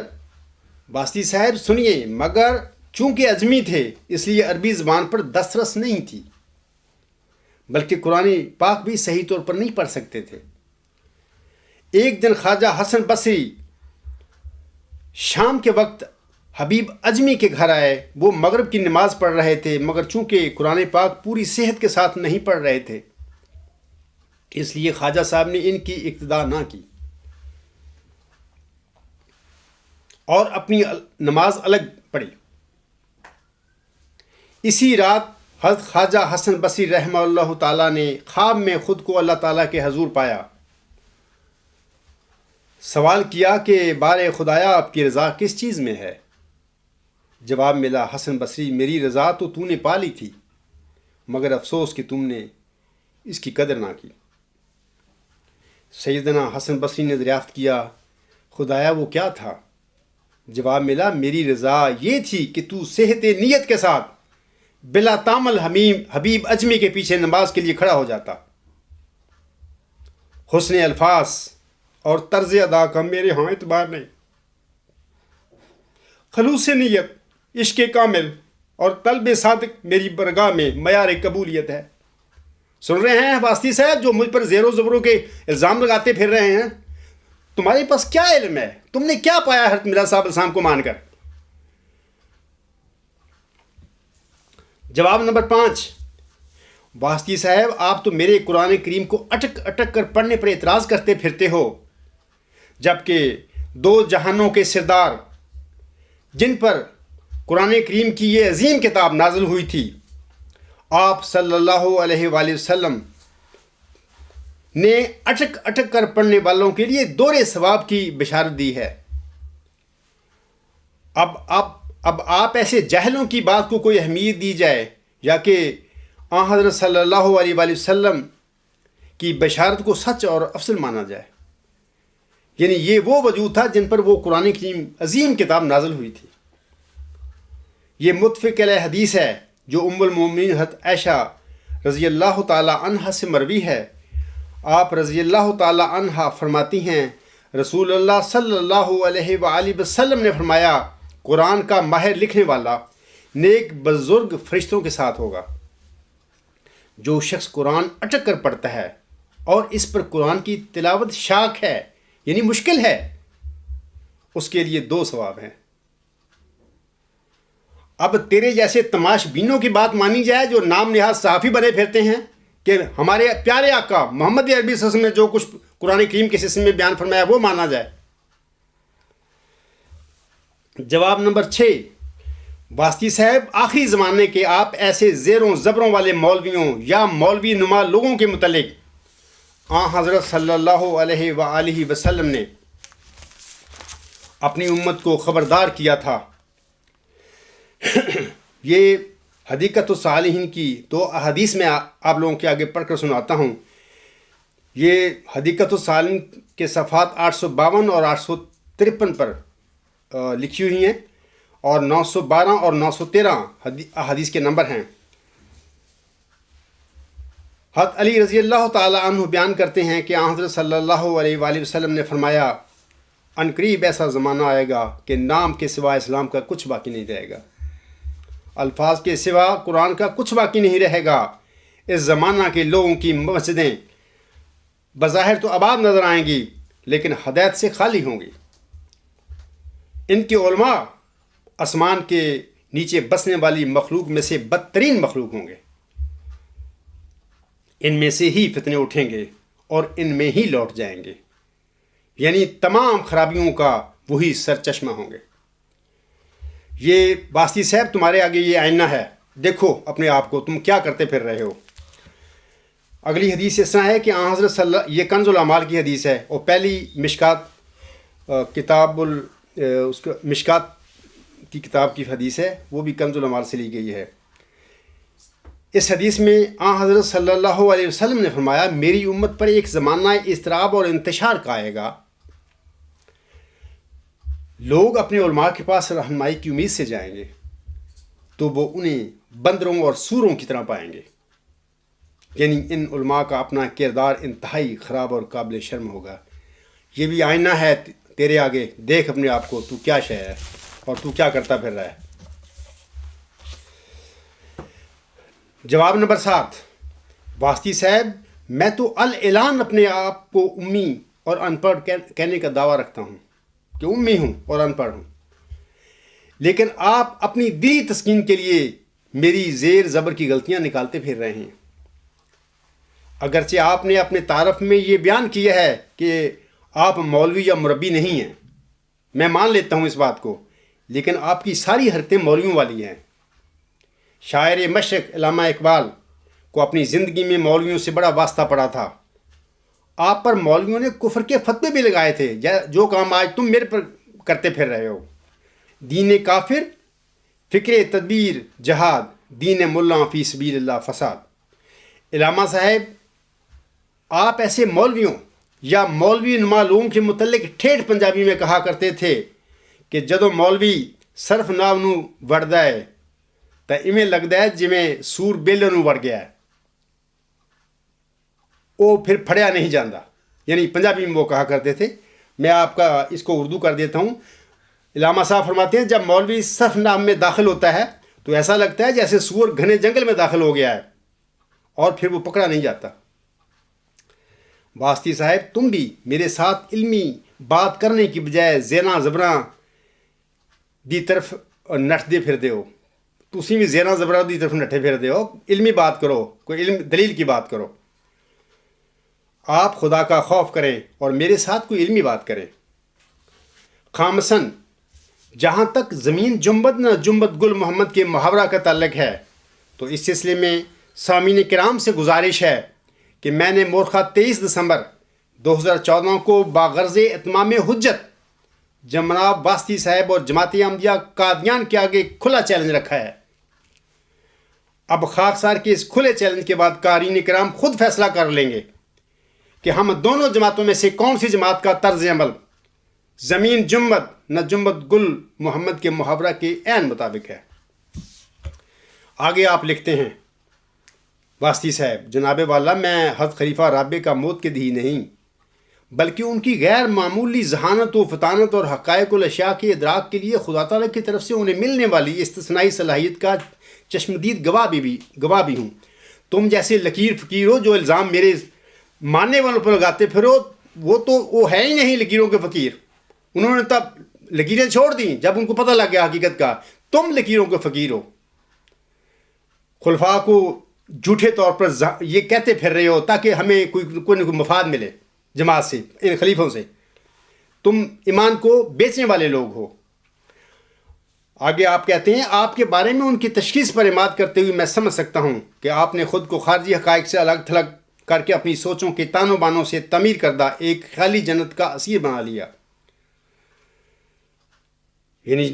واسطی صاحب سنیے، مگر چونکہ اجمی تھے اس لیے عربی زبان پر دسترس نہیں تھی، بلکہ قرآن پاک بھی صحیح طور پر نہیں پڑھ سکتے تھے۔ ایک دن خواجہ حسن بصری شام کے وقت حبیب اجمی کے گھر آئے۔ وہ مغرب کی نماز پڑھ رہے تھے، مگر چونکہ قرآن پاک پوری صحت کے ساتھ نہیں پڑھ رہے تھے، اس لیے خواجہ صاحب نے ان کی اقتدا نہ کی اور اپنی نماز الگ پڑھی۔ اسی رات حضرت خواجہ حسن بصری رحمہ اللہ تعالیٰ نے خواب میں خود کو اللہ تعالیٰ کے حضور پایا۔ سوال کیا کہ بارے خدایا آپ کی رضا کس چیز میں ہے؟ جواب ملا، حسن بصری، میری رضا تو نے پا لی تھی، مگر افسوس کہ تم نے اس کی قدر نہ کی۔ سیدنا حسن بصری نے دریافت کیا، خدایا وہ کیا تھا؟ جواب ملا، میری رضا یہ تھی کہ تو صحت نیت کے ساتھ بلا تامل حبیب اجمی کے پیچھے نماز کے لیے کھڑا ہو جاتا۔ حسن الفاظ اور طرز ادا کا میرے ہاں اعتبار نہیں، خلوص نیت، عشق کامل اور طلب صادق میری برگاہ میں معیار قبولیت ہے۔ سن رہے ہیں واسطی صاحب جو مجھ پر زیر و زبروں کے الزام لگاتے پھر رہے ہیں؟ تمہارے پاس کیا علم ہے؟ تم نے کیا پایا حضرت مرزا صاحب السلام کو مان کر؟ جواب نمبر 5، واسطی صاحب آپ تو میرے قرآن کریم کو اٹک اٹک کر پڑھنے پر اعتراض کرتے پھرتے ہو، جبکہ 2 جہانوں کے سردار جن پر قرآن کریم کی یہ عظیم کتاب نازل ہوئی تھی، آپ صلی اللہ علیہ وآلہ وسلم نے اٹک اٹک کر پڑھنے والوں کے لیے دورے ثواب کی بشارت دی ہے۔ اب آپ ایسے جاہلوں کی بات کو کوئی اہمیت دی جائے یا کہ حضرت صلی اللہ علیہ وآلہ وسلم کی بشارت کو سچ اور افضل مانا جائے، یعنی یہ وہ وجود تھا جن پر وہ قرآن کریم عظیم کتاب نازل ہوئی تھی۔ یہ متفق علیہ حدیث ہے جو ام المومنین حضرت عائشہ رضی اللہ تعالی عنہا سے مروی ہے۔ آپ رضی اللہ تعالی عنہا فرماتی ہیں، رسول اللہ صلی اللہ علیہ وآلہ وسلم نے فرمایا، قرآن کا ماہر لکھنے والا نیک بزرگ فرشتوں کے ساتھ ہوگا۔ جو شخص قرآن اٹک کر پڑھتا ہے اور اس پر قرآن کی تلاوت شاق ہے، یعنی مشکل ہے، اس کے لیے 2 ثواب ہیں۔ اب تیرے جیسے تماش بینوں کی بات مانی جائے جو نام نہاد صحافی بنے پھرتے ہیں کہ ہمارے پیارے آقا محمد عربی صلی اللہ علیہ وسلم نے جو کچھ قرآن کریم کے سلسلے میں بیان فرمایا وہ مانا جائے۔ جواب نمبر 6، واسطی صاحب آخری زمانے کے آپ ایسے زیروں زبروں والے مولویوں یا مولوی نما لوگوں کے متعلق حضرت صلی اللہ علیہ وآلہ وسلم نے اپنی امت کو خبردار کیا تھا۔ یہ حدیقۃ الصالحین کی 2 احادیث میں آپ لوگوں کے آگے پڑھ کر سناتا ہوں۔ یہ حدیقۃ الصالحین کے صفحات 852 اور 853 پر لکھی ہوئی ہیں، اور 912 اور 913 احادیث کے نمبر ہیں۔ حضرت علی رضی اللہ تعالی عنہ بیان کرتے ہیں کہ حضرت صلی اللہ علیہ وآلہ وسلم نے فرمایا عنقریب ایسا زمانہ آئے گا کہ نام کے سوا اسلام کا کچھ باقی نہیں رہے گا، الفاظ کے سوا قرآن کا کچھ باقی نہیں رہے گا۔ اس زمانہ کے لوگوں کی مسجدیں بظاہر تو آباد نظر آئیں گی لیکن ہدایت سے خالی ہوں گی۔ ان کے علماء آسمان کے نیچے بسنے والی مخلوق میں سے بدترین مخلوق ہوں گے، ان میں سے ہی فتنے اٹھیں گے اور ان میں ہی لوٹ جائیں گے، یعنی تمام خرابیوں کا وہی سرچشمہ ہوں گے۔ یہ واسطی صاحب تمہارے آگے یہ آئینہ ہے، دیکھو اپنے آپ کو تم کیا کرتے پھر رہے ہو۔ اگلی حدیث اس طرح ہے کہ حضرت یہ کنز الاعمال کی حدیث ہے اور پہلی مشکات مشکات کی کتاب کی حدیث ہے، وہ بھی کنز الاعمال سے لی گئی ہے۔ اس حدیث میں حضرت صلی اللہ علیہ وسلم نے فرمایا میری امت پر ایک زمانہ اضطراب اور انتشار کا آئے گا، لوگ اپنے علماء کے پاس رہنمائی کی امید سے جائیں گے تو وہ انہیں بندروں اور سوروں کی طرح پائیں گے، یعنی ان علماء کا اپنا کردار انتہائی خراب اور قابل شرم ہوگا۔ یہ بھی آئینہ ہے تیرے آگے، دیکھ اپنے آپ کو تو کیا شے ہے اور تو کیا کرتا پھر رہا ہے۔ جواب نمبر 7، واسطی صاحب میں تو الاعلان اپنے آپ کو امی اور ان پڑھ کہنے کا دعویٰ رکھتا ہوں کہ امی ہوں اور ان پڑھ ہوں، لیکن آپ اپنی دلی تسکین کے لیے میری زیر زبر کی غلطیاں نکالتے پھر رہے ہیں۔ اگرچہ آپ نے اپنے تعارف میں یہ بیان کیا ہے کہ آپ مولوی یا مربی نہیں ہیں، میں مان لیتا ہوں اس بات کو، لیکن آپ کی ساری حرکتیں مولویوں والی ہیں۔ شاعر مشرق علامہ اقبال کو اپنی زندگی میں مولویوں سے بڑا واسطہ پڑا تھا، آپ پر مولویوں نے کفر کے فتوے بھی لگائے تھے، جو کام آج تم میرے پر کرتے پھر رہے ہو۔ دین کافر فکر تدبیر جہاد، دین ملا فی سبیل اللہ فساد۔ علامہ صاحب آپ ایسے مولویوں یا مولوی نما لوگوں کے متعلق ٹھیٹھ پنجابی میں کہا کرتے تھے کہ جدو مولوی صرف نام نو وڑدا ہے تو ایویں لگتا ہے جویں سور بیلے نو وڑ گیا ہے، وہ پھر پھڑیا نہیں جاندہ، یعنی پنجابی میں وہ کہا کرتے تھے۔ میں آپ کا اس کو اردو کر دیتا ہوں۔ علامہ صاحب فرماتے ہیں جب مولوی صرف نام میں داخل ہوتا ہے تو ایسا لگتا ہے جیسے سور گھنے جنگل میں داخل ہو گیا ہے اور پھر وہ پکڑا نہیں جاتا۔ واسطی صاحب تم بھی میرے ساتھ علمی بات کرنے کی بجائے زینا زبراں دی طرف نٹتے پھر ہو، تسی بھی زینا زبراں دی طرف نٹے پھر ہو، علمی بات کرو، کوئی علم دلیل کی بات کرو۔ آپ خدا کا خوف کریں اور میرے ساتھ کوئی علمی بات کریں۔ خامسن جہاں تک زمین جنبد نہ جنبد گل محمد کے محاورہ کا تعلق ہے تو اس سلسلے میں سامعین کرام سے گزارش ہے کہ میں نے مورخہ 23 دسمبر 2014 کو باغرض اتمام حجت جناب واسطی صاحب اور جماعت احمدیہ قادیان کے آگے کھلا چیلنج رکھا ہے۔ اب خاکسار کے اس کھلے چیلنج کے بعد قارئین کرام خود فیصلہ کر لیں گے کہ ہم دونوں جماعتوں میں سے کون سی جماعت کا طرز عمل زمین جنبد نہ جنبد گل محمد کے محاورہ کے عین مطابق ہے۔ آگے آپ لکھتے ہیں واسطی صاحب جناب والا میں حضرت خلیفہ رابع کا موت کے دہی نہیں بلکہ ان کی غیر معمولی ذہانت و فطانت اور حقائق الاشیاء کے ادراک کے لیے خدا تعالیٰ کی طرف سے انہیں ملنے والی استثنائی صلاحیت کا چشمدید گواہ بھی ہوں۔ تم جیسے لکیر فقیر ہو جو الزام میرے ماننے والوں پر لگاتے پھرو، وہ ہے ہی نہیں لکیروں کے فقیر، انہوں نے تب لکیریں چھوڑ دیں جب ان کو پتہ لگ گیا حقیقت کا۔ تم لکیروں کے فقیر ہو، خلفاء کو جھوٹے طور پر یہ کہتے پھر رہے ہو تاکہ ہمیں کوئی مفاد ملے جماعت سے، ان خلیفوں سے۔ تم ایمان کو بیچنے والے لوگ ہو۔ آگے آپ کہتے ہیں آپ کے بارے میں ان کی تشخیص پر اعتماد کرتے ہوئے میں سمجھ سکتا ہوں کہ آپ نے خود کو خارجی حقائق سے الگ تھلگ کر کے اپنی سوچوں کے تانوں بانوں سے تعمیر کردہ ایک خالی جنت کا اسیر بنا لیا۔ یعنی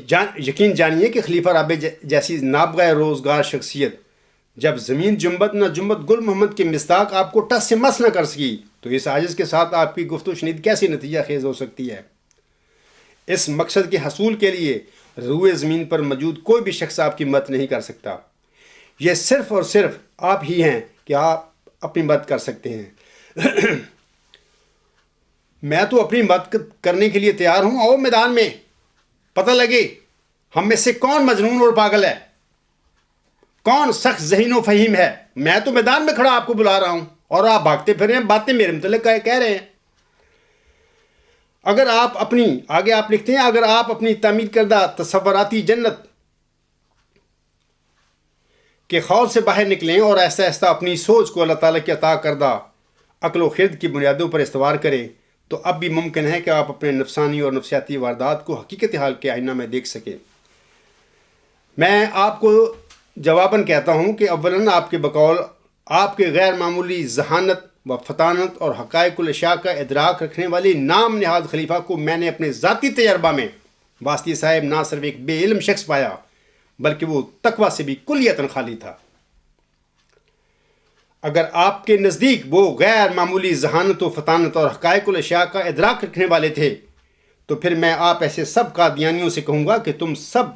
یقین جانیے کہ خلیفہ رابع جیسی نابغہ روزگار شخصیت جب زمین جنبد نہ جنبد گل محمد کے مصداق آپ کو ٹس سے مس نہ کر سکی تو اس عاجز کے ساتھ آپ کی گفت و شنید کیسی نتیجہ خیز ہو سکتی ہے؟ اس مقصد کے حصول کے لیے روئے زمین پر موجود کوئی بھی شخص آپ کی مدد نہیں کر سکتا۔ یہ صرف اور صرف آپ ہی ہیں کہ اپنی مدد کر سکتے ہیں۔ میں تو اپنی مدد کرنے کے لیے تیار ہوں، آؤ میدان میں، پتہ لگے ہم میں سے کون مجنون اور پاگل ہے، کون سخت ذہین و فہیم ہے۔ میں تو میدان میں کھڑا آپ کو بلا رہا ہوں اور آپ بھاگتے پھر رہے ہیں، باتیں میرے متعلق کہہ رہے ہیں۔ اگر آپ اپنی، آگے آپ لکھتے ہیں، اگر آپ اپنی تعمیر کردہ تصوراتی جنت کے خول سے باہر نکلیں اور آہستہ آہستہ اپنی سوچ کو اللہ تعالیٰ کی عطا کردہ عقل و خرد کی بنیادوں پر استوار کریں، تو اب بھی ممکن ہے کہ آپ اپنے نفسانی اور نفسیاتی واردات کو حقیقت حال کے آئینہ میں دیکھ سکیں۔ میں آپ کو جواباً کہتا ہوں کہ اولاً آپ کے بقول آپ کے غیر معمولی ذہانت و فطانت اور حقائق الاشیاء کا ادراک رکھنے والی نام نہاد خلیفہ کو میں نے اپنے ذاتی تجربہ میں واسطی صاحب نہ صرف ایک بے علم شخص پایا، بلکہ وہ تقوی سے بھی کلیتاً خالی تھا۔ اگر آپ کے نزدیک وہ غیر معمولی ذہانت و فطانت اور حقائق الاشیاء کا ادراک رکھنے والے تھے، تو پھر میں آپ ایسے سب قادیانیوں سے کہوں گا کہ تم سب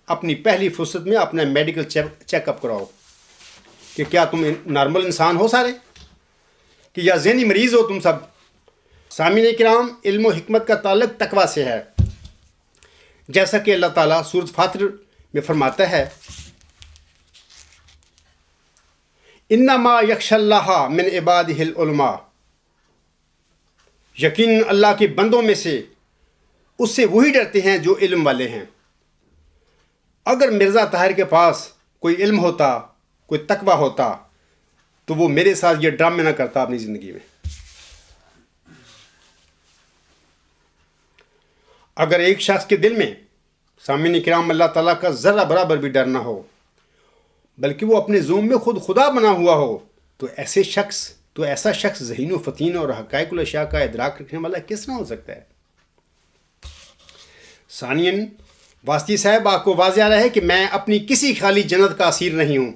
اپنی پہلی فرصت میں اپنا میڈیکل چیک اپ کراؤ کہ کیا تم نارمل انسان ہو سارے، کہ یا ذہنی مریض ہو تم سب۔ سامعین کرام، علم و حکمت کا تعلق تقوی سے ہے، جیسا کہ اللہ تعالیٰ سورۃ فاطر میں فرماتا ہے، انما یخشی اللہ من عبادہ العلماء، یقیناً اللہ کے بندوں میں سے اس سے وہی ڈرتے ہیں جو علم والے ہیں۔ اگر مرزا طاہر کے پاس کوئی علم ہوتا، کوئی تقوی ہوتا، تو وہ میرے ساتھ یہ ڈرامے نہ کرتا اپنی زندگی میں۔ اگر ایک شخص کے دل میں، سامعین کرام، اللہ تعالیٰ کا ذرہ برابر بھی ڈر نہ ہو، بلکہ وہ اپنے ذوم میں خود خدا بنا ہوا ہو، تو ایسا شخص ذہین و فطین اور حقائق الاشیاء کا ادراک رکھنے والا کس نہ ہو سکتا ہے؟ ثانیاً، واسطی صاحب آپ کو واضح رہے کہ میں اپنی کسی خالی جنت کا اسیر نہیں ہوں،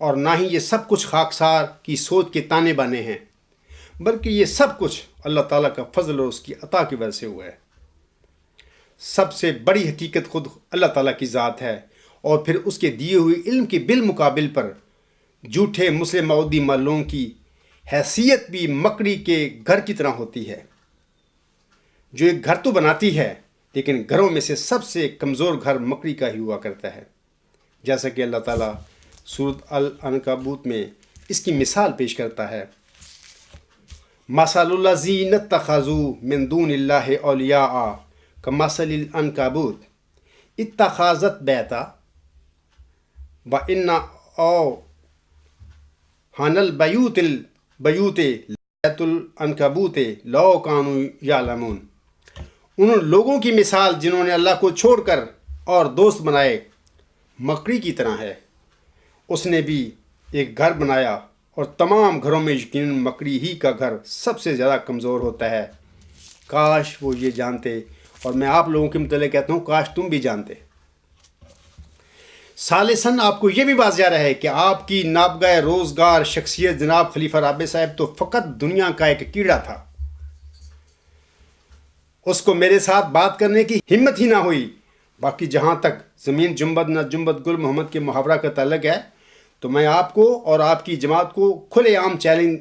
اور نہ ہی یہ سب کچھ خاکسار کی سوچ کے تانے بانے ہیں، بلکہ یہ سب کچھ اللہ تعالیٰ کا فضل اور اس کی عطا کی وجہ سے ہوا ہے۔ سب سے بڑی حقیقت خود اللہ تعالیٰ کی ذات ہے، اور پھر اس کے دیے ہوئے علم کے بالمقابل پر جھوٹے مسلم مودی معلوم کی حیثیت بھی مکڑی کے گھر کی طرح ہوتی ہے، جو ایک گھر تو بناتی ہے، لیکن گھروں میں سے سب سے کمزور گھر مکڑی کا ہی ہوا کرتا ہے، جیسا کہ اللہ تعالیٰ سورۃ العنکبوت میں اس کی مثال پیش کرتا ہے، مثل الذین اتخذوا من دون اللہ اولیاء کمثل العنکبوت اتخذت بیتا وَإِنَّ أَوْهَنَ الْبَيُوتِ لَبَيْتُ الْعَنْكَبُوتِ لَوْ كَانُوا يَعْلَمُونَ۔ ان لوگوں کی مثال جنہوں نے اللہ کو چھوڑ کر اور دوست بنائے مکڑی کی طرح ہے۔ اس نے بھی ایک گھر بنایا، اور تمام گھروں میں یقیناً مکڑی ہی کا گھر سب سے زیادہ کمزور ہوتا ہے۔ کاش وہ یہ جانتے، اور میں آپ لوگوں کے متعلق کہتا ہوں، کاش تم بھی جانتے۔ ثالثاً، آپ کو یہ بھی واضح رہے کہ آپ کی نابغہ روزگار شخصیت جناب خلیفہ رابع صاحب تو فقط دنیا کا ایک کیڑا تھا۔ اس کو میرے ساتھ بات کرنے کی ہمت ہی نہ ہوئی۔ باقی جہاں تک زمین جنبد نہ جنبد گل محمد کے محاورہ کا تعلق ہے، تو میں آپ کو اور آپ کی جماعت کو کھلے عام چیلنج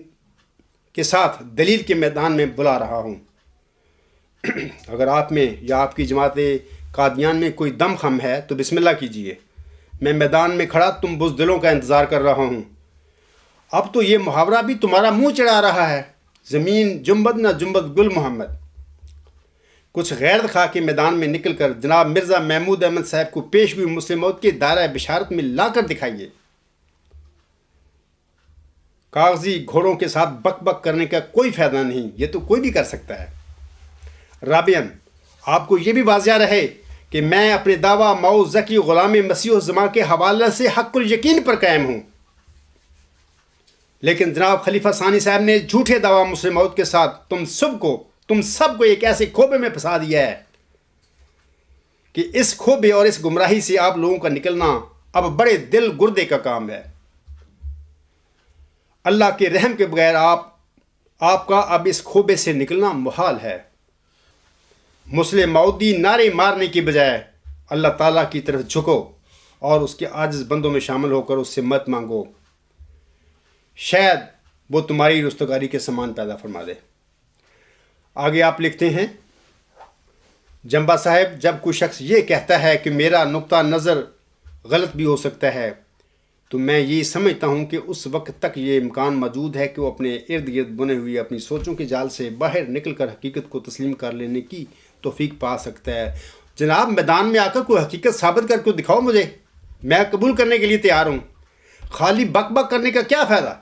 کے ساتھ دلیل کے میدان میں بلا رہا ہوں۔ اگر آپ میں یا آپ کی جماعت قادیان میں کوئی دم خم ہے تو بسم اللہ کیجئے۔ میں میدان میں کھڑا تم بزدلوں کا انتظار کر رہا ہوں۔ اب تو یہ محاورہ بھی تمہارا منہ چڑھا رہا ہے، زمین جنبد نہ جنبد گل محمد۔ کچھ غیر خواہ کے میدان میں نکل کر جناب مرزا محمود احمد صاحب کو پیش ہوئی مسلم موت کے دائرہ بشارت میں لا کر دکھائیے۔ کاغذی گھوڑوں کے ساتھ بک بک کرنے کا کوئی فائدہ نہیں، یہ تو کوئی بھی کر سکتا ہے۔ رابعاً، آپ کو یہ بھی واضح رہے کہ میں اپنے دعویٰ مئو ذکی غلام مسیح الزمان کے حوالے سے حق الیقین پر قائم ہوں، لیکن جناب خلیفہ ثانی صاحب نے جھوٹے دعویٰ مسلم موت کے ساتھ تم سب کو ایک ایسے کھوبے میں پھنسا دیا ہے کہ اس کھوبے اور اس گمراہی سے آپ لوگوں کا نکلنا اب بڑے دل گردے کا کام ہے۔ اللہ کے رحم کے بغیر آپ کا اب اس کھوبے سے نکلنا محال ہے۔ مسلم مودی نعرے مارنے کی بجائے اللہ تعالیٰ کی طرف جھکو اور اس کے عاجز بندوں میں شامل ہو کر اس سے مت مانگو، شاید وہ تمہاری رستگاری کے سامان پیدا فرما دے۔ آگے آپ لکھتے ہیں، جنبا صاحب، جب کوئی شخص یہ کہتا ہے کہ میرا نقطہ نظر غلط بھی ہو سکتا ہے تو میں یہ سمجھتا ہوں کہ اس وقت تک یہ امکان موجود ہے کہ وہ اپنے ارد گرد بنے ہوئے اپنی سوچوں کے جال سے باہر نکل کر حقیقت کو تسلیم کر لینے کی توفیق پا سکتا ہے۔ جناب، میدان میں آ کر کوئی حقیقت ثابت کر کے دکھاؤ مجھے، میں قبول کرنے کے لیے تیار ہوں، خالی بک بک کرنے کا کیا فائدہ۔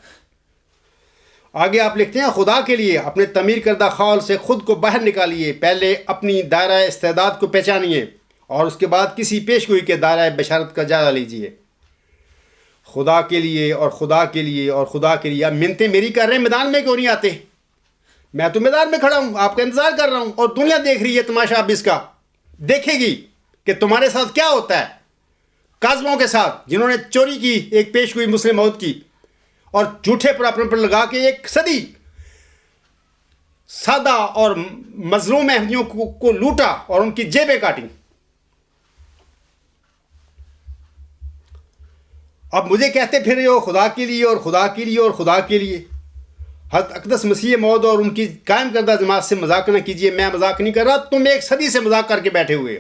آگے آپ لکھتے ہیں، خدا کے لیے اپنے تعمیر کردہ خول سے خود کو باہر نکالیے، پہلے اپنی دائرہ استعداد کو پہچانیے اور اس کے بعد کسی پیش گوئی کے دائرہ بشارت کا جائزہ لیجیے۔ خدا کے لیے اور خدا کے لیے اور خدا کے لیے، اب منتیں میری کر رہے ہیں، میدان میں کیوں نہیں آتے؟ میں تو میدان میں کھڑا ہوں، آپ کا انتظار کر رہا ہوں، اور دنیا دیکھ رہی ہے تماشا اب اس کا، دیکھے گی کہ تمہارے ساتھ کیا ہوتا ہے کاظموں کے ساتھ، جنہوں نے چوری کی، ایک پیش گوئی مسلم موت کی اور جھوٹے پر اپنے پر لگا کے ایک صدی سادہ اور مظلوم احمدیوں کو لوٹا اور ان کی جیبیں کاٹی۔ اب مجھے کہتے پھر رہے ہو خدا کے لیے اور خدا کے لیے اور خدا کے لیے۔ حضرت اقدس مسیح موعود اور ان کی قائم کردہ جماعت سے مذاق نہ کیجیے، میں مذاق نہیں کر رہا، تم ایک صدی سے مذاق کر کے بیٹھے ہوئے۔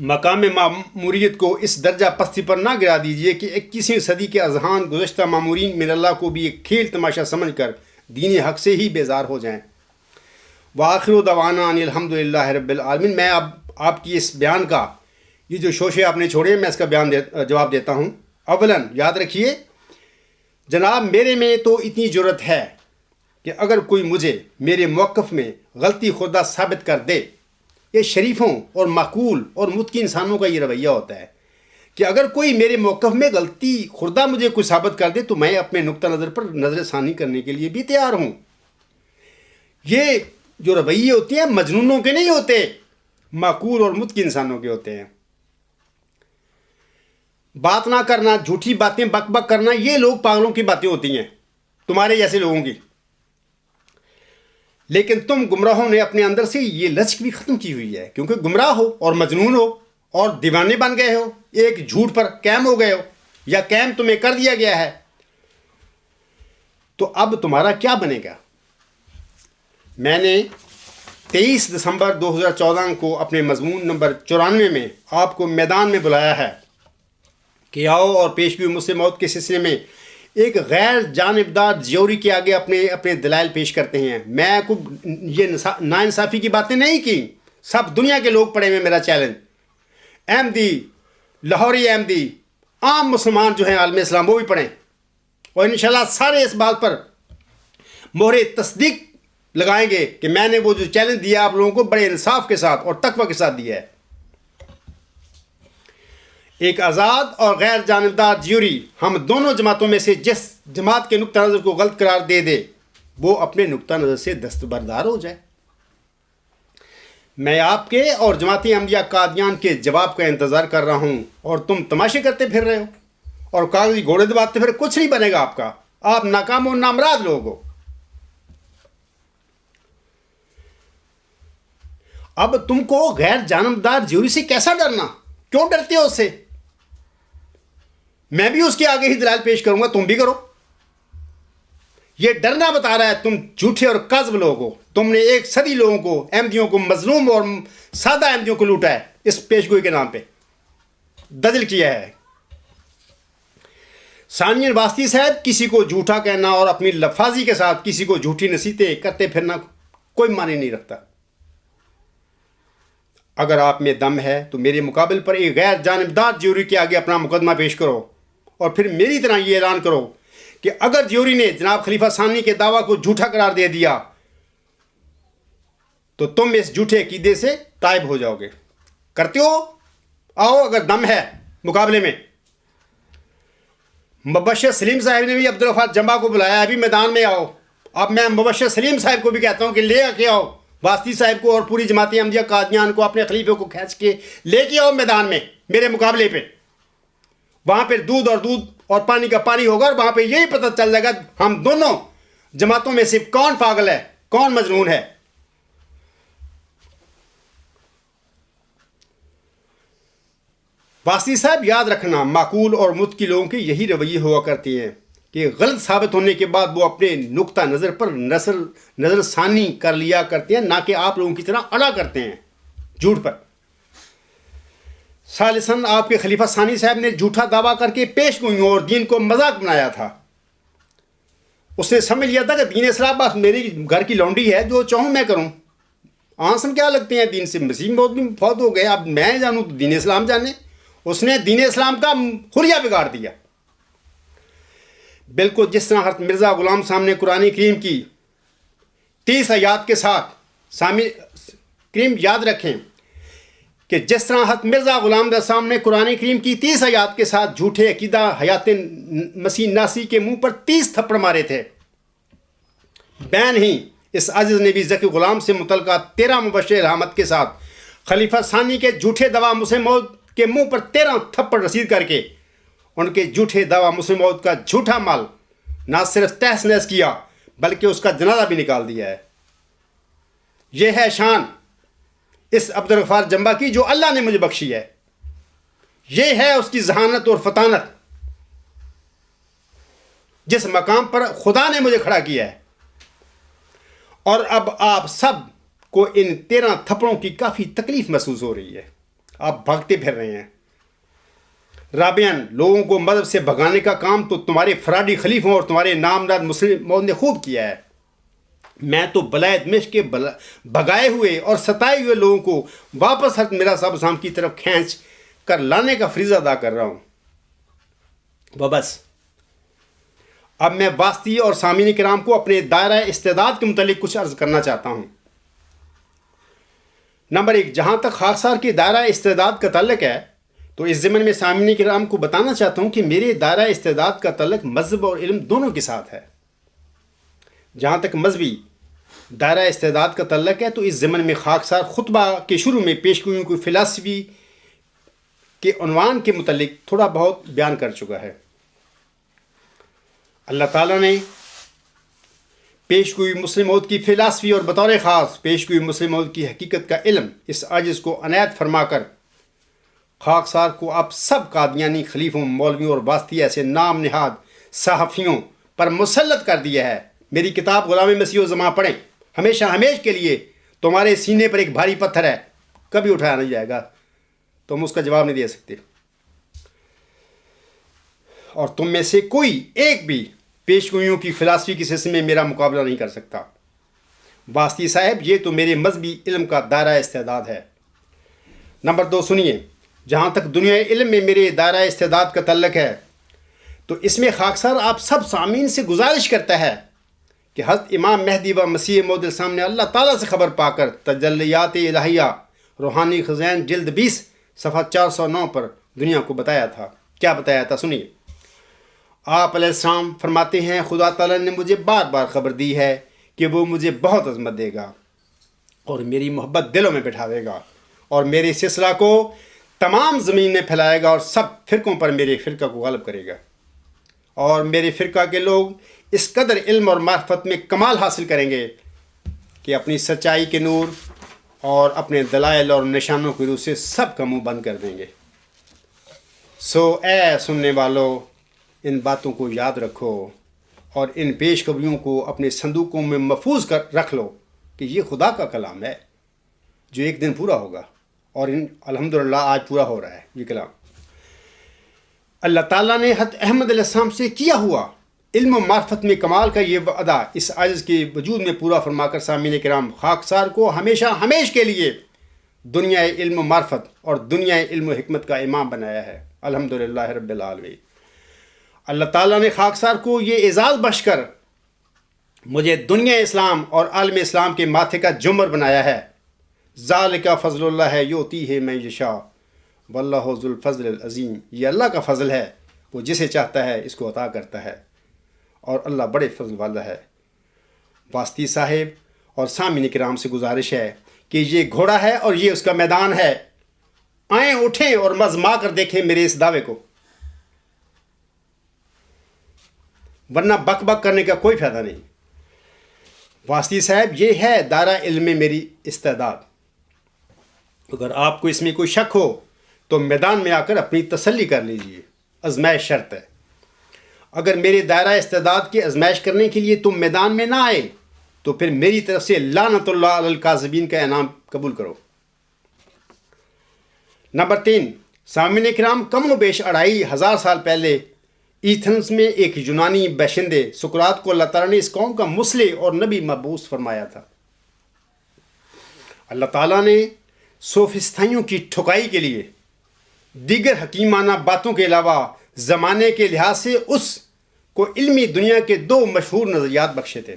مقام معموریت کو اس درجہ پستی پر نہ گرا دیجیے کہ 21ویں صدی کے اذہان گزشتہ معمورین من اللہ کو بھی ایک کھیل تماشا سمجھ کر دین حق سے ہی بیزار ہو جائیں۔ وآخر دعوانا ان الحمد للہ رب العالمین۔ میں اب آپ کی اس بیان کا، یہ جو شوشے آپ نے چھوڑے، میں اس کا جواب دیتا ہوں۔ اولاً یاد رکھیے جناب، میرے میں تو اتنی جرت ہے کہ اگر کوئی مجھے میرے موقف میں غلطی خوردہ ثابت کر دے، یہ شریفوں اور معقول اور متقی انسانوں کا یہ رویہ ہوتا ہے کہ اگر کوئی میرے موقف میں غلطی خوردہ مجھے کوئی ثابت کر دے تو میں اپنے نقطہ نظر پر نظر ثانی کرنے کے لیے بھی تیار ہوں۔ یہ جو رویے ہوتے ہیں مجنونوں کے نہیں ہوتے، معقول اور متقی انسانوں کے ہوتے ہیں۔ بات نہ کرنا، جھوٹی باتیں بک بک کرنا، یہ لوگ پاگلوں کی باتیں ہوتی ہیں، تمہارے جیسے لوگوں کی۔ لیکن تم گمراہوں نے اپنے اندر سے یہ لچک بھی ختم کی ہوئی ہے، کیونکہ گمراہ ہو اور مجنون ہو اور دیوانے بن گئے ہو، ایک جھوٹ پر قائم ہو گئے ہو یا قائم تمہیں کر دیا گیا ہے، تو اب تمہارا کیا بنے گا؟ میں نے 23 دسمبر 2014 کو اپنے مضمون نمبر 94 میں آپ کو میدان میں بلایا ہے کہ آؤ اور پیشگوئی مسلم موت کے سلسلے میں ایک غیر جانبدار جیوری کے آگے اپنے دلائل پیش کرتے ہیں۔ میں یہ ناانصافی کی باتیں نہیں کی، سب دنیا کے لوگ پڑھے ہوئے میرا چیلنج، احمدی، لاہوری احمدی، عام مسلمان جو ہیں عالم اسلام وہ بھی پڑھیں، اور انشاءاللہ سارے اس بات پر مہر تصدیق لگائیں گے کہ میں نے وہ جو چیلنج دیا آپ لوگوں کو بڑے انصاف کے ساتھ اور تقوی کے ساتھ دیا ہے۔ ایک آزاد اور غیر جانبدار جیوری ہم دونوں جماعتوں میں سے جس جماعت کے نقطہ نظر کو غلط قرار دے دے وہ اپنے نقطہ نظر سے دستبردار ہو جائے۔ میں آپ کے اور جماعت احمدیہ قادیان کے جواب کا انتظار کر رہا ہوں، اور تم تماشے کرتے پھر رہے ہو اور کاغذی گھوڑے دباتے پھر کچھ نہیں بنے گا آپ کا، آپ ناکام و نامراد لوگ ہو۔ اب تم کو غیر جانبدار جیوری سے کیسا ڈرنا؟ کیوں ڈرتے ہو اس سے؟ میں بھی اس کے آگے ہی دلائل پیش کروں گا، تم بھی کرو۔ یہ ڈرنا بتا رہا ہے تم جھوٹے اور کاذب لوگ ہو، تم نے ایک صدی لوگوں کو، احمدیوں کو، مظلوم اور سادہ احمدیوں کو لوٹا ہے اس پیشگوئی کے نام پہ، دجل کیا ہے۔ ثانیاً واسطی صاحب، کسی کو جھوٹا کہنا اور اپنی لفاظی کے ساتھ کسی کو جھوٹی نصیحتیں کرتے پھرنا کوئی معنی نہیں رکھتا۔ اگر آپ میں دم ہے تو میرے مقابل پر ایک غیر جانبدار جیوری کے آگے اپنا مقدمہ پیش کرو، اور پھر میری طرح یہ اعلان کرو کہ اگر جیوری نے جناب خلیفہ ثانی کے دعویٰ کو جھوٹا قرار دے دیا تو تم اس جھوٹے عقیدے سے تائب ہو جاؤ گے۔ کرتے ہو؟ آؤ اگر دم ہے مقابلے میں۔ مبشر سلیم صاحب نے بھی عبدالغفار جنبا کو بلایا، ابھی میدان میں آؤ۔ اب میں مبشر سلیم صاحب کو بھی کہتا ہوں کہ لے کے آؤ واسطی صاحب کو اور پوری جماعت احمدیہ قادیان کو، اپنے خلیفے کو کھینچ کے لے کے آؤ میدان میں میرے مقابلے پہ۔ وہاں پہ دودھ اور پانی کا پانی ہوگا، اور وہاں پہ یہی پتہ چل جائے گا ہم دونوں جماعتوں میں سے کون پاگل ہے، کون مجنون ہے۔ واسطی صاحب یاد رکھنا، معقول اور متقی لوگوں کے یہی رویے ہوا کرتے ہیں کہ غلط ثابت ہونے کے بعد وہ اپنے نقطہ نظر پر نظر ثانی کر لیا کرتے ہیں، نہ کہ آپ لوگوں کی طرح اڑا کرتے ہیں جھوٹ پر۔ ثالثاً آپ کے خلیفہ ثانی صاحب نے جھوٹا دعویٰ کر کے پیش گوئیوں اور دین کو مذاق بنایا تھا۔ اس نے سمجھ لیا تھا کہ دین اسلام بس میری گھر کی لونڈی ہے، جو چاہوں میں کروں، آنسن کیا لگتے ہیں دین سے، مسیح بہت بھی فوت ہو گئے، اب میں جانوں تو دین اسلام جانے۔ اس نے دین اسلام کا خلیہ بگاڑ دیا، بالکل جس طرح حضرت مرزا غلام صاحب نے قرآن کریم کی 30 آیات کے ساتھ، سامع کریم یاد رکھیں کہ جس طرح حضرت مرزا غلام صاحب نے قرآن کریم کی 30 آیات کے ساتھ جھوٹے عقیدہ حیات مسیح ناسی کے منہ پر 30 تھپڑ مارے تھے، بین ہی اس عاجز نے بھی ذکی غلام سے متعلقہ 13 مبشر علامت کے ساتھ خلیفہ ثانی کے جھوٹے دعویٰ مسلم موعود کے منہ پر 13 تھپڑ رسید کر کے ان کے جھوٹے دعویٰ مسلم موعود کا جھوٹا مال نہ صرف تہس نہس کیا بلکہ اس کا جنازہ بھی نکال دیا ہے۔ یہ ہے شان اس عبدالغفار جنبا کی جو اللہ نے مجھے بخشی ہے، یہ ہے اس کی ذہانت اور فطانت جس مقام پر خدا نے مجھے کھڑا کیا ہے۔ اور اب آپ سب کو ان 13 تھپڑوں کی کافی تکلیف محسوس ہو رہی ہے، آپ بھاگتے پھر رہے ہیں۔ رابعاً لوگوں کو مذہب سے بھگانے کا کام تو تمہارے فراڈی خلیفوں اور تمہارے نامدار مسلم موعود نے خوب کیا ہے۔ میں تو بلائے دمشق کے بھگائے ہوئے اور ستائے ہوئے لوگوں کو واپس حضرت مرزا صاحب اسلام کی طرف کھینچ کر لانے کا فریضہ ادا کر رہا ہوں۔ وہ بس اب میں واسطی اور سامعین کرام کو اپنے دائرہ استعداد کے متعلق کچھ عرض کرنا چاہتا ہوں۔ نمبر 1، جہاں تک خاکسار کے دائرہ استعداد کا تعلق ہے تو اس ضمن میں سامعین کرام کو بتانا چاہتا ہوں کہ میرے دائرہ استعداد کا تعلق مذہب اور علم دونوں کے ساتھ ہے۔ جہاں تک مذہبی دائرہ استعداد کا تعلق ہے تو اس ضمن میں خاکسار خطبہ کے شروع میں پیش گوئیوں کی فلسفی کے عنوان کے متعلق تھوڑا بہت بیان کر چکا ہے۔ اللہ تعالیٰ نے پیش گوئی مسلم موعود کی فلسفی اور بطور خاص پیش گوئی مسلم موعود کی حقیقت کا علم اس عاجز کو عنایت فرما کر خاکسار کو اب سب قادیانی خلیفوں، مولویوں اور واسطی ایسے نام نہاد صحافیوں پر مسلط کر دیا ہے۔ میری کتاب غلام مسیح و زماں پڑھیں، ہمیشہ ہمیش کے لیے تمہارے سینے پر ایک بھاری پتھر ہے، کبھی اٹھایا نہیں جائے گا، تم اس کا جواب نہیں دے سکتے، اور تم میں سے کوئی ایک بھی پیش گوئیوں کی فلسفی کی سلسلے میں میرا مقابلہ نہیں کر سکتا۔ واسطی صاحب یہ تو میرے مذہبی علم کا دائرہ استعداد ہے۔ نمبر 2 سنیے، جہاں تک دنیا علم میں میرے دائرہ استعداد کا تعلق ہے تو اس میں خاکسار آپ سب سامعین سے گزارش کرتا ہے کہ حضرت امام مہدی و مسیح موعود السلام نے اللہ تعالیٰ سے خبر پا کر تجلیات الہیہ روحانی خزائن جلد 20 صفحہ 409 پر دنیا کو بتایا تھا۔ کیا بتایا تھا سنیے۔ آپ علیہ السلام فرماتے ہیں، خدا تعالیٰ نے مجھے بار بار خبر دی ہے کہ وہ مجھے بہت عظمت دے گا اور میری محبت دلوں میں بٹھاوے گا اور میرے سلسلہ کو تمام زمین میں پھیلائے گا اور سب فرقوں پر میرے فرقہ کو غالب کرے گا، اور میرے فرقہ کے لوگ اس قدر علم اور معرفت میں کمال حاصل کریں گے کہ اپنی سچائی کے نور اور اپنے دلائل اور نشانوں کی روح سے سب کا منہ بند کر دیں گے۔ سو اے سننے والوں، ان باتوں کو یاد رکھو اور ان پیش خبریوں کو اپنے صندوقوں میں محفوظ کر رکھ لو کہ یہ خدا کا کلام ہے جو ایک دن پورا ہوگا، اور الحمدللہ آج پورا ہو رہا ہے یہ کلام۔ اللہ تعالیٰ نے حضرت احمد علیہ السلام سے کیا ہوا علم و معرفت میں کمال کا یہ وعدہ اس عاجز کے وجود میں پورا فرما کر سامعین کرام خاکسار کو ہمیشہ ہمیش کے لیے دنیا علم و معرفت اور دنیا علم و حکمت کا امام بنایا ہے۔ الحمدللہ رب العالمین۔ اللہ تعالیٰ نے خاکسار کو یہ اعزاز بخش کر مجھے دنیا اسلام اور عالم اسلام کے ماتھے کا جمر بنایا ہے۔ ذالک فضل اللہ یؤتیہ من یشاء واللہ ذو الفضل العظیم۔ یہ اللہ کا فضل ہے، وہ جسے چاہتا ہے اس کو عطا کرتا ہے، اور اللہ بڑے فضل والا ہے۔ واسطی صاحب اور سامعین کرام سے گزارش ہے کہ یہ گھوڑا ہے اور یہ اس کا میدان ہے، آئیں اٹھیں اور مزما کر دیکھیں میرے اس دعوے کو، ورنہ بک بک کرنے کا کوئی فائدہ نہیں۔ واسطی صاحب یہ ہے دائرہ علم میں میری استعداد۔ اگر آپ کو اس میں کوئی شک ہو تو میدان میں آ کر اپنی تسلی کر لیجئے، آزمائش شرط ہے۔ اگر میرے دائرہ استعداد کی آزمائش کرنے کے لیے تم میدان میں نہ آئے تو پھر میری طرف سے لعنت اللہ علی الکاذبین کا انعام قبول کرو۔ نمبر 3، سامعین کرام، کم و بیش 2500 سال پہلے ایتھنز میں ایک یونانی باشندے سقراط کو اللہ تعالیٰ نے اس قوم کا مصلح اور نبی مبعوث فرمایا تھا۔ اللہ تعالیٰ نے سوفسطائیوں کی ٹھکائی کے لیے دیگر حکیمانہ باتوں کے علاوہ زمانے کے لحاظ سے اس کو علمی دنیا کے 2 مشہور نظریات بخشے تھے۔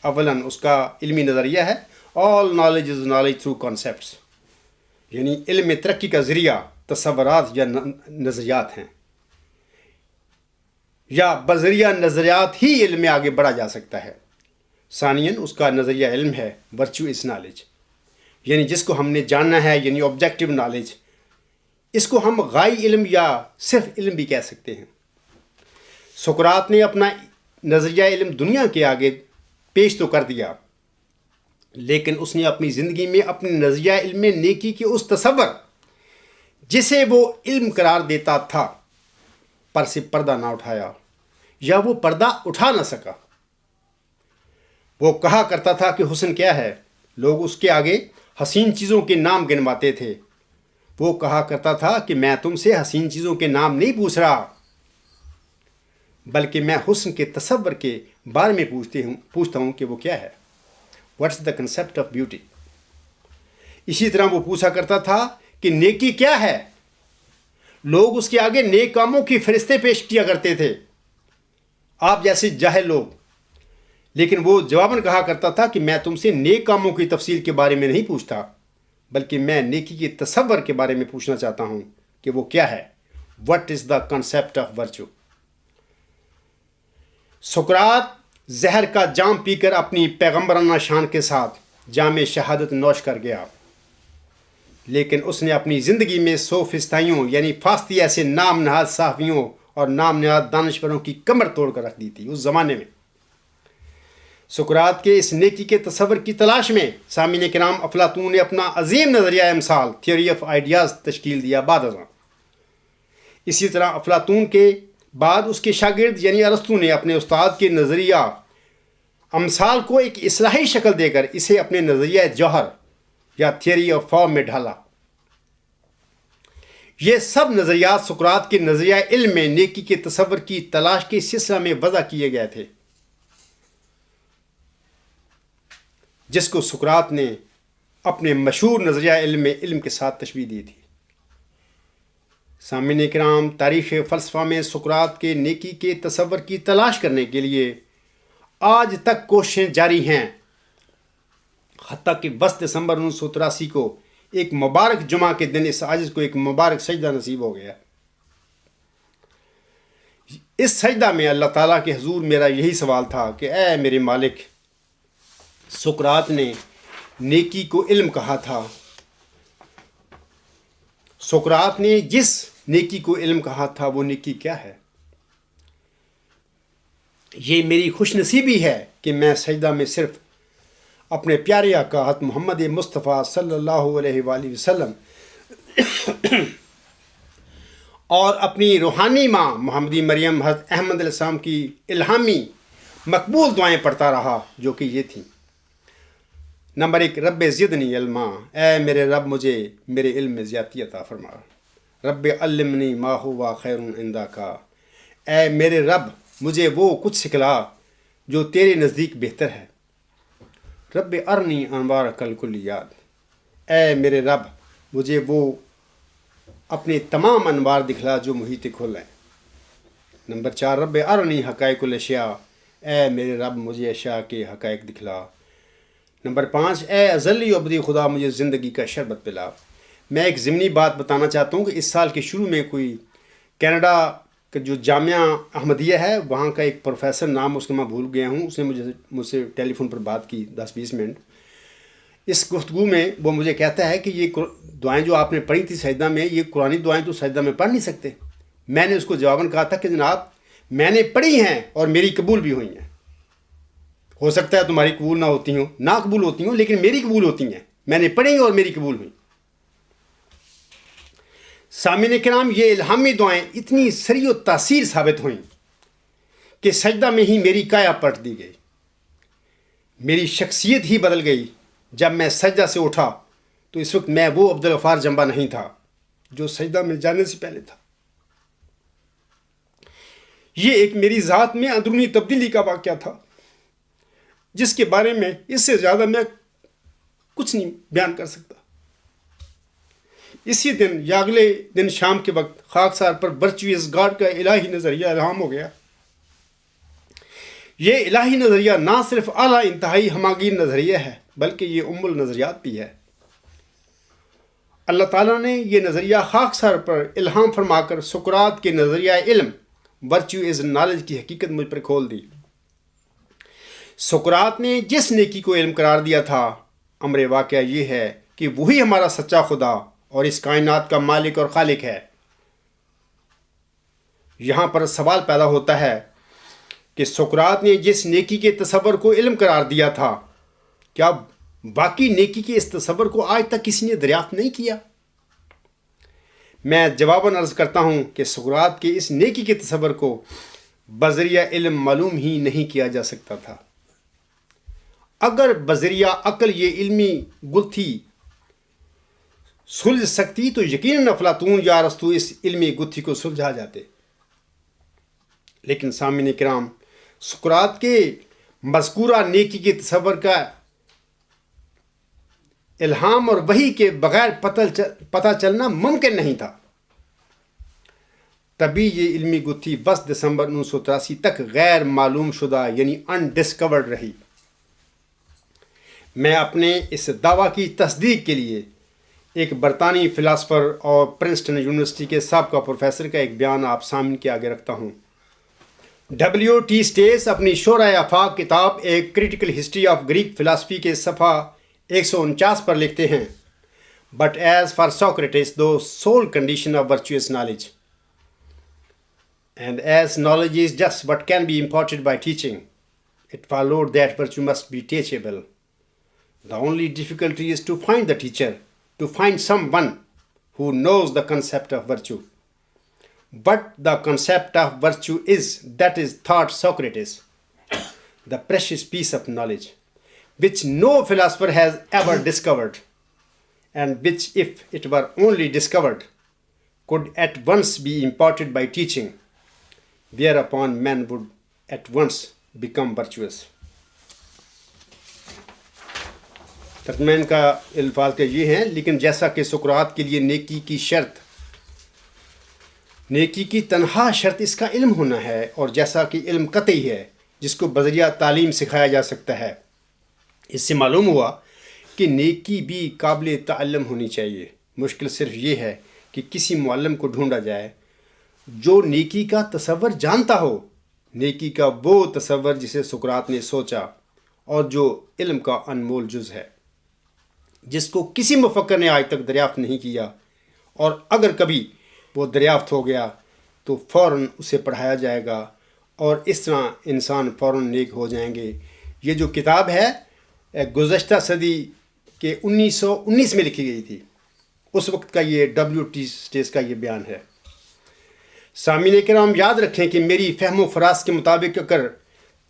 اولاً اس کا علمی نظریہ ہے all knowledge is knowledge through concepts، یعنی علم ترقی کا ذریعہ تصورات یا نظریات ہیں، یا بذریعہ نظریات ہی علم میں آگے بڑھا جا سکتا ہے۔ ثانیاً اس کا نظریہ علم ہے virtue is knowledge، یعنی جس کو ہم نے جاننا ہے، یعنی آبجیکٹیو نالج۔ اس کو ہم غائی علم یا صرف علم بھی کہہ سکتے ہیں۔ سقراط نے اپنا نظریہ علم دنیا کے آگے پیش تو کر دیا، لیکن اس نے اپنی زندگی میں اپنے نظریہ علم میں نیکی کے اس تصور جسے وہ علم قرار دیتا تھا پر سے پردہ نہ اٹھایا، یا وہ پردہ اٹھا نہ سکا۔ وہ کہا کرتا تھا کہ حسن کیا ہے، لوگ اس کے آگے حسین چیزوں کے نام گنواتے تھے۔ وہ کہا کرتا تھا کہ میں تم سے حسین چیزوں کے نام نہیں پوچھ رہا، بلکہ میں حسن کے تصور کے بارے میں پوچھتا ہوں کہ وہ کیا ہے، what's the concept of beauty. اسی طرح وہ پوچھا کرتا تھا کہ نیکی کیا ہے، لوگ اس کے آگے نیک کاموں کی فہرستیں پیش کیا کرتے تھے، آپ جیسے جاہل لوگ، لیکن وہ جواباً کہا کرتا تھا کہ میں تم سے نیک کاموں کی تفصیل کے بارے میں نہیں پوچھتا، بلکہ میں نیکی کے تصور کے بارے میں پوچھنا چاہتا ہوں کہ وہ کیا ہے، what is the concept of virtue. سقراط زہر کا جام پی کر اپنی پیغمبرانہ شان کے ساتھ جام شہادت نوش کر گیا، لیکن اس نے اپنی زندگی میں سوفسطائیوں یعنی فاستی ایسے نام نہاد صحافیوں اور نام نہاد دانشوروں کی کمر توڑ کر رکھ دی تھی اس زمانے میں۔ سقراط کے اس نیکی کے تصور کی تلاش میں سامعین کرام افلاطون نے اپنا عظیم نظریہ امثال تھیوری آف آئیڈیاز تشکیل دیا بعد ازاں۔ اسی طرح افلاطون کے بعد اس کے شاگرد یعنی ارسطو نے اپنے استاد کے نظریہ امثال کو ایک اصلاحی شکل دے کر اسے اپنے نظریہ جوہر یا تھیوری آف فارم میں ڈھالا۔ یہ سب نظریات سقراط کے نظریہ علم میں نیکی کے تصور کی تلاش کے سلسلہ میں وضع کیے گئے تھے، جس کو سقراط نے اپنے مشہور نظریہ علم میں علم کے ساتھ تشبیہ دی تھی۔ سامعین کرام، تاریخ فلسفہ میں سقراط کے نیکی کے تصور کی تلاش کرنے کے لیے آج تک کوششیں جاری ہیں، حتیٰ کہ 10 دسمبر 1983 کو ایک مبارک جمعہ کے دن اس عاجز کو ایک مبارک سجدہ نصیب ہو گیا۔ اس سجدہ میں اللہ تعالیٰ کے حضور میرا یہی سوال تھا کہ اے میرے مالک، سقراط نے نیکی کو علم کہا تھا، سقراط نے جس نیکی کو علم کہا تھا وہ نیکی کیا ہے؟ یہ میری خوش نصیبی ہے کہ میں سجدہ میں صرف اپنے پیارے آقا حضرت محمد مصطفیٰ صلی اللہ علیہ وآلہ وسلم اور اپنی روحانی ماں محمدی مریم حضرت احمد علیہ السلام کی الہامی مقبول دعائیں پڑھتا رہا، جو کہ یہ تھیں۔ نمبر 1، رب زدنی علما، اے میرے رب مجھے میرے علم میں زیادتی عطا فرما۔ رب علمنی ما ہوا خیر عندک، اے میرے رب مجھے وہ کچھ سکھلا جو تیرے نزدیک بہتر ہے۔ رب ارنی انوارک الکلیات، اے میرے رب مجھے وہ اپنے تمام انوار دکھلا جو محیط کھل ہیں۔ نمبر 4، رب ارنی حقائق الاشیاء، اے میرے رب مجھے اشیاء کے حقائق دکھلا۔ نمبر 5، اے ازلی عبدی خدا مجھے زندگی کا شربت پلا۔ میں ایک ضمنی بات بتانا چاہتا ہوں کہ اس سال کے شروع میں کوئی کینیڈا کا جو جامعہ احمدیہ ہے وہاں کا ایک پروفیسر، نام اس کا میں بھول گیا ہوں، اس نے مجھ سے ٹیلی فون پر بات کی 10-20 منٹ۔ اس گفتگو میں وہ مجھے کہتا ہے کہ یہ دعائیں جو آپ نے پڑھی تھی سجدہ میں، یہ قرآنی دعائیں تو سجدہ میں پڑھ نہیں سکتے۔ میں نے اس کو جواباً کہا تھا کہ جناب میں نے پڑھی ہیں اور میری قبول بھی ہوئی ہیں، ہو سکتا ہے تمہاری قبول نہ ہوتی ہوں، نہ قبول ہوتی ہوں، لیکن میری قبول ہوتی ہیں، میں نے پڑھی اور میری قبول ہوئی۔ سامعین کرام، یہ الہامی دعائیں اتنی سری و تاثیر ثابت ہوئیں کہ سجدہ میں ہی میری کایا پلٹ دی گئی، میری شخصیت ہی بدل گئی۔ جب میں سجدہ سے اٹھا تو اس وقت میں وہ عبدالغفار جنبہ نہیں تھا جو سجدہ میں جانے سے پہلے تھا۔ یہ ایک میری ذات میں اندرونی تبدیلی کا واقعہ تھا جس کے بارے میں اس سے زیادہ میں کچھ نہیں بیان کر سکتا۔ اسی دن یا اگلے دن شام کے وقت خاکسار پر ورچوئس گاڈ کا الہی نظریہ الہام ہو گیا۔ یہ الہی نظریہ نہ صرف اعلیٰ انتہائی ہماگیر نظریہ ہے بلکہ یہ ام النظریات بھی ہے۔ اللہ تعالیٰ نے یہ نظریہ خاکسار پر الہام فرما کر سقراط کے نظریہ علم ورچو از نالج کی حقیقت مجھ پر کھول دی۔ سقراط نے جس نیکی کو علم قرار دیا تھا، امر واقعہ یہ ہے کہ وہی ہمارا سچا خدا اور اس کائنات کا مالک اور خالق ہے۔ یہاں پر سوال پیدا ہوتا ہے کہ سقراط نے جس نیکی کے تصور کو علم قرار دیا تھا، کیا باقی نیکی کے اس تصور کو آج تک کسی نے دریافت نہیں کیا؟ میں جواباً عرض کرتا ہوں کہ سقراط کے اس نیکی کے تصور کو بذریعہ علم معلوم ہی نہیں کیا جا سکتا تھا۔ اگر بذریعہ عقل یہ علمی گتھی سلجھ سکتی تو یقیناً افلاطون یا ارسطو اس علمی گتھی کو سلجھا جاتے۔ لیکن سامعین کرام، سقراط کے مذکورہ نیکی کے تصور کا الہام اور وحی کے بغیر پتہ چلنا ممکن نہیں تھا۔ تبھی یہ علمی گتھی 10 دسمبر 1983 تک غیر معلوم شدہ یعنی انڈسکورڈ رہی۔ میں اپنے اس دعویٰ کی تصدیق کے لیے ایک برطانوی فلاسفر اور پرنسٹن یونیورسٹی کے سابقہ پروفیسر کا ایک بیان آپ سامنے کے آگے رکھتا ہوں۔ W.T. اسٹیس اپنی شورۂ آفاق کتاب ایک critical history of Greek philosophy کے صفحہ 149 پر لکھتے ہیں، but as far Socrates the sole condition of virtuous knowledge, and as knowledge is just what can be imparted by teaching, it followed that virtue must be teachable. The only difficulty is to find the teacher, to find someone who knows the concept of virtue. But the concept of virtue is, that is, thought Socrates, the precious piece of knowledge, which no philosopher has ever discovered, and which, if it were only discovered, could at once be imparted by teaching, whereupon men would at once become virtuous. ترجمہ کا الفاظ کے یہ ہیں، لیکن جیسا کہ سقراط کے لیے نیکی کی شرط، نیکی کی تنہا شرط اس کا علم ہونا ہے، اور جیسا کہ علم قطعی ہے جس کو بذریعہ تعلیم سکھایا جا سکتا ہے، اس سے معلوم ہوا کہ نیکی بھی قابل تعلم ہونی چاہیے۔ مشکل صرف یہ ہے کہ کسی معلم کو ڈھونڈا جائے جو نیکی کا تصور جانتا ہو، نیکی کا وہ تصور جسے سقراط نے سوچا اور جو علم کا انمول جز ہے، جس کو کسی مفکر نے آج تک دریافت نہیں کیا، اور اگر کبھی وہ دریافت ہو گیا تو فوراً اسے پڑھایا جائے گا، اور اس طرح انسان فوراً نیک ہو جائیں گے۔ یہ جو کتاب ہے گزشتہ صدی کے 1919 میں لکھی گئی تھی، اس وقت کا یہ W.T. اسٹیس کا یہ بیان ہے۔ سامعین کرام، یاد رکھیں کہ میری فہم و فراز کے مطابق اگر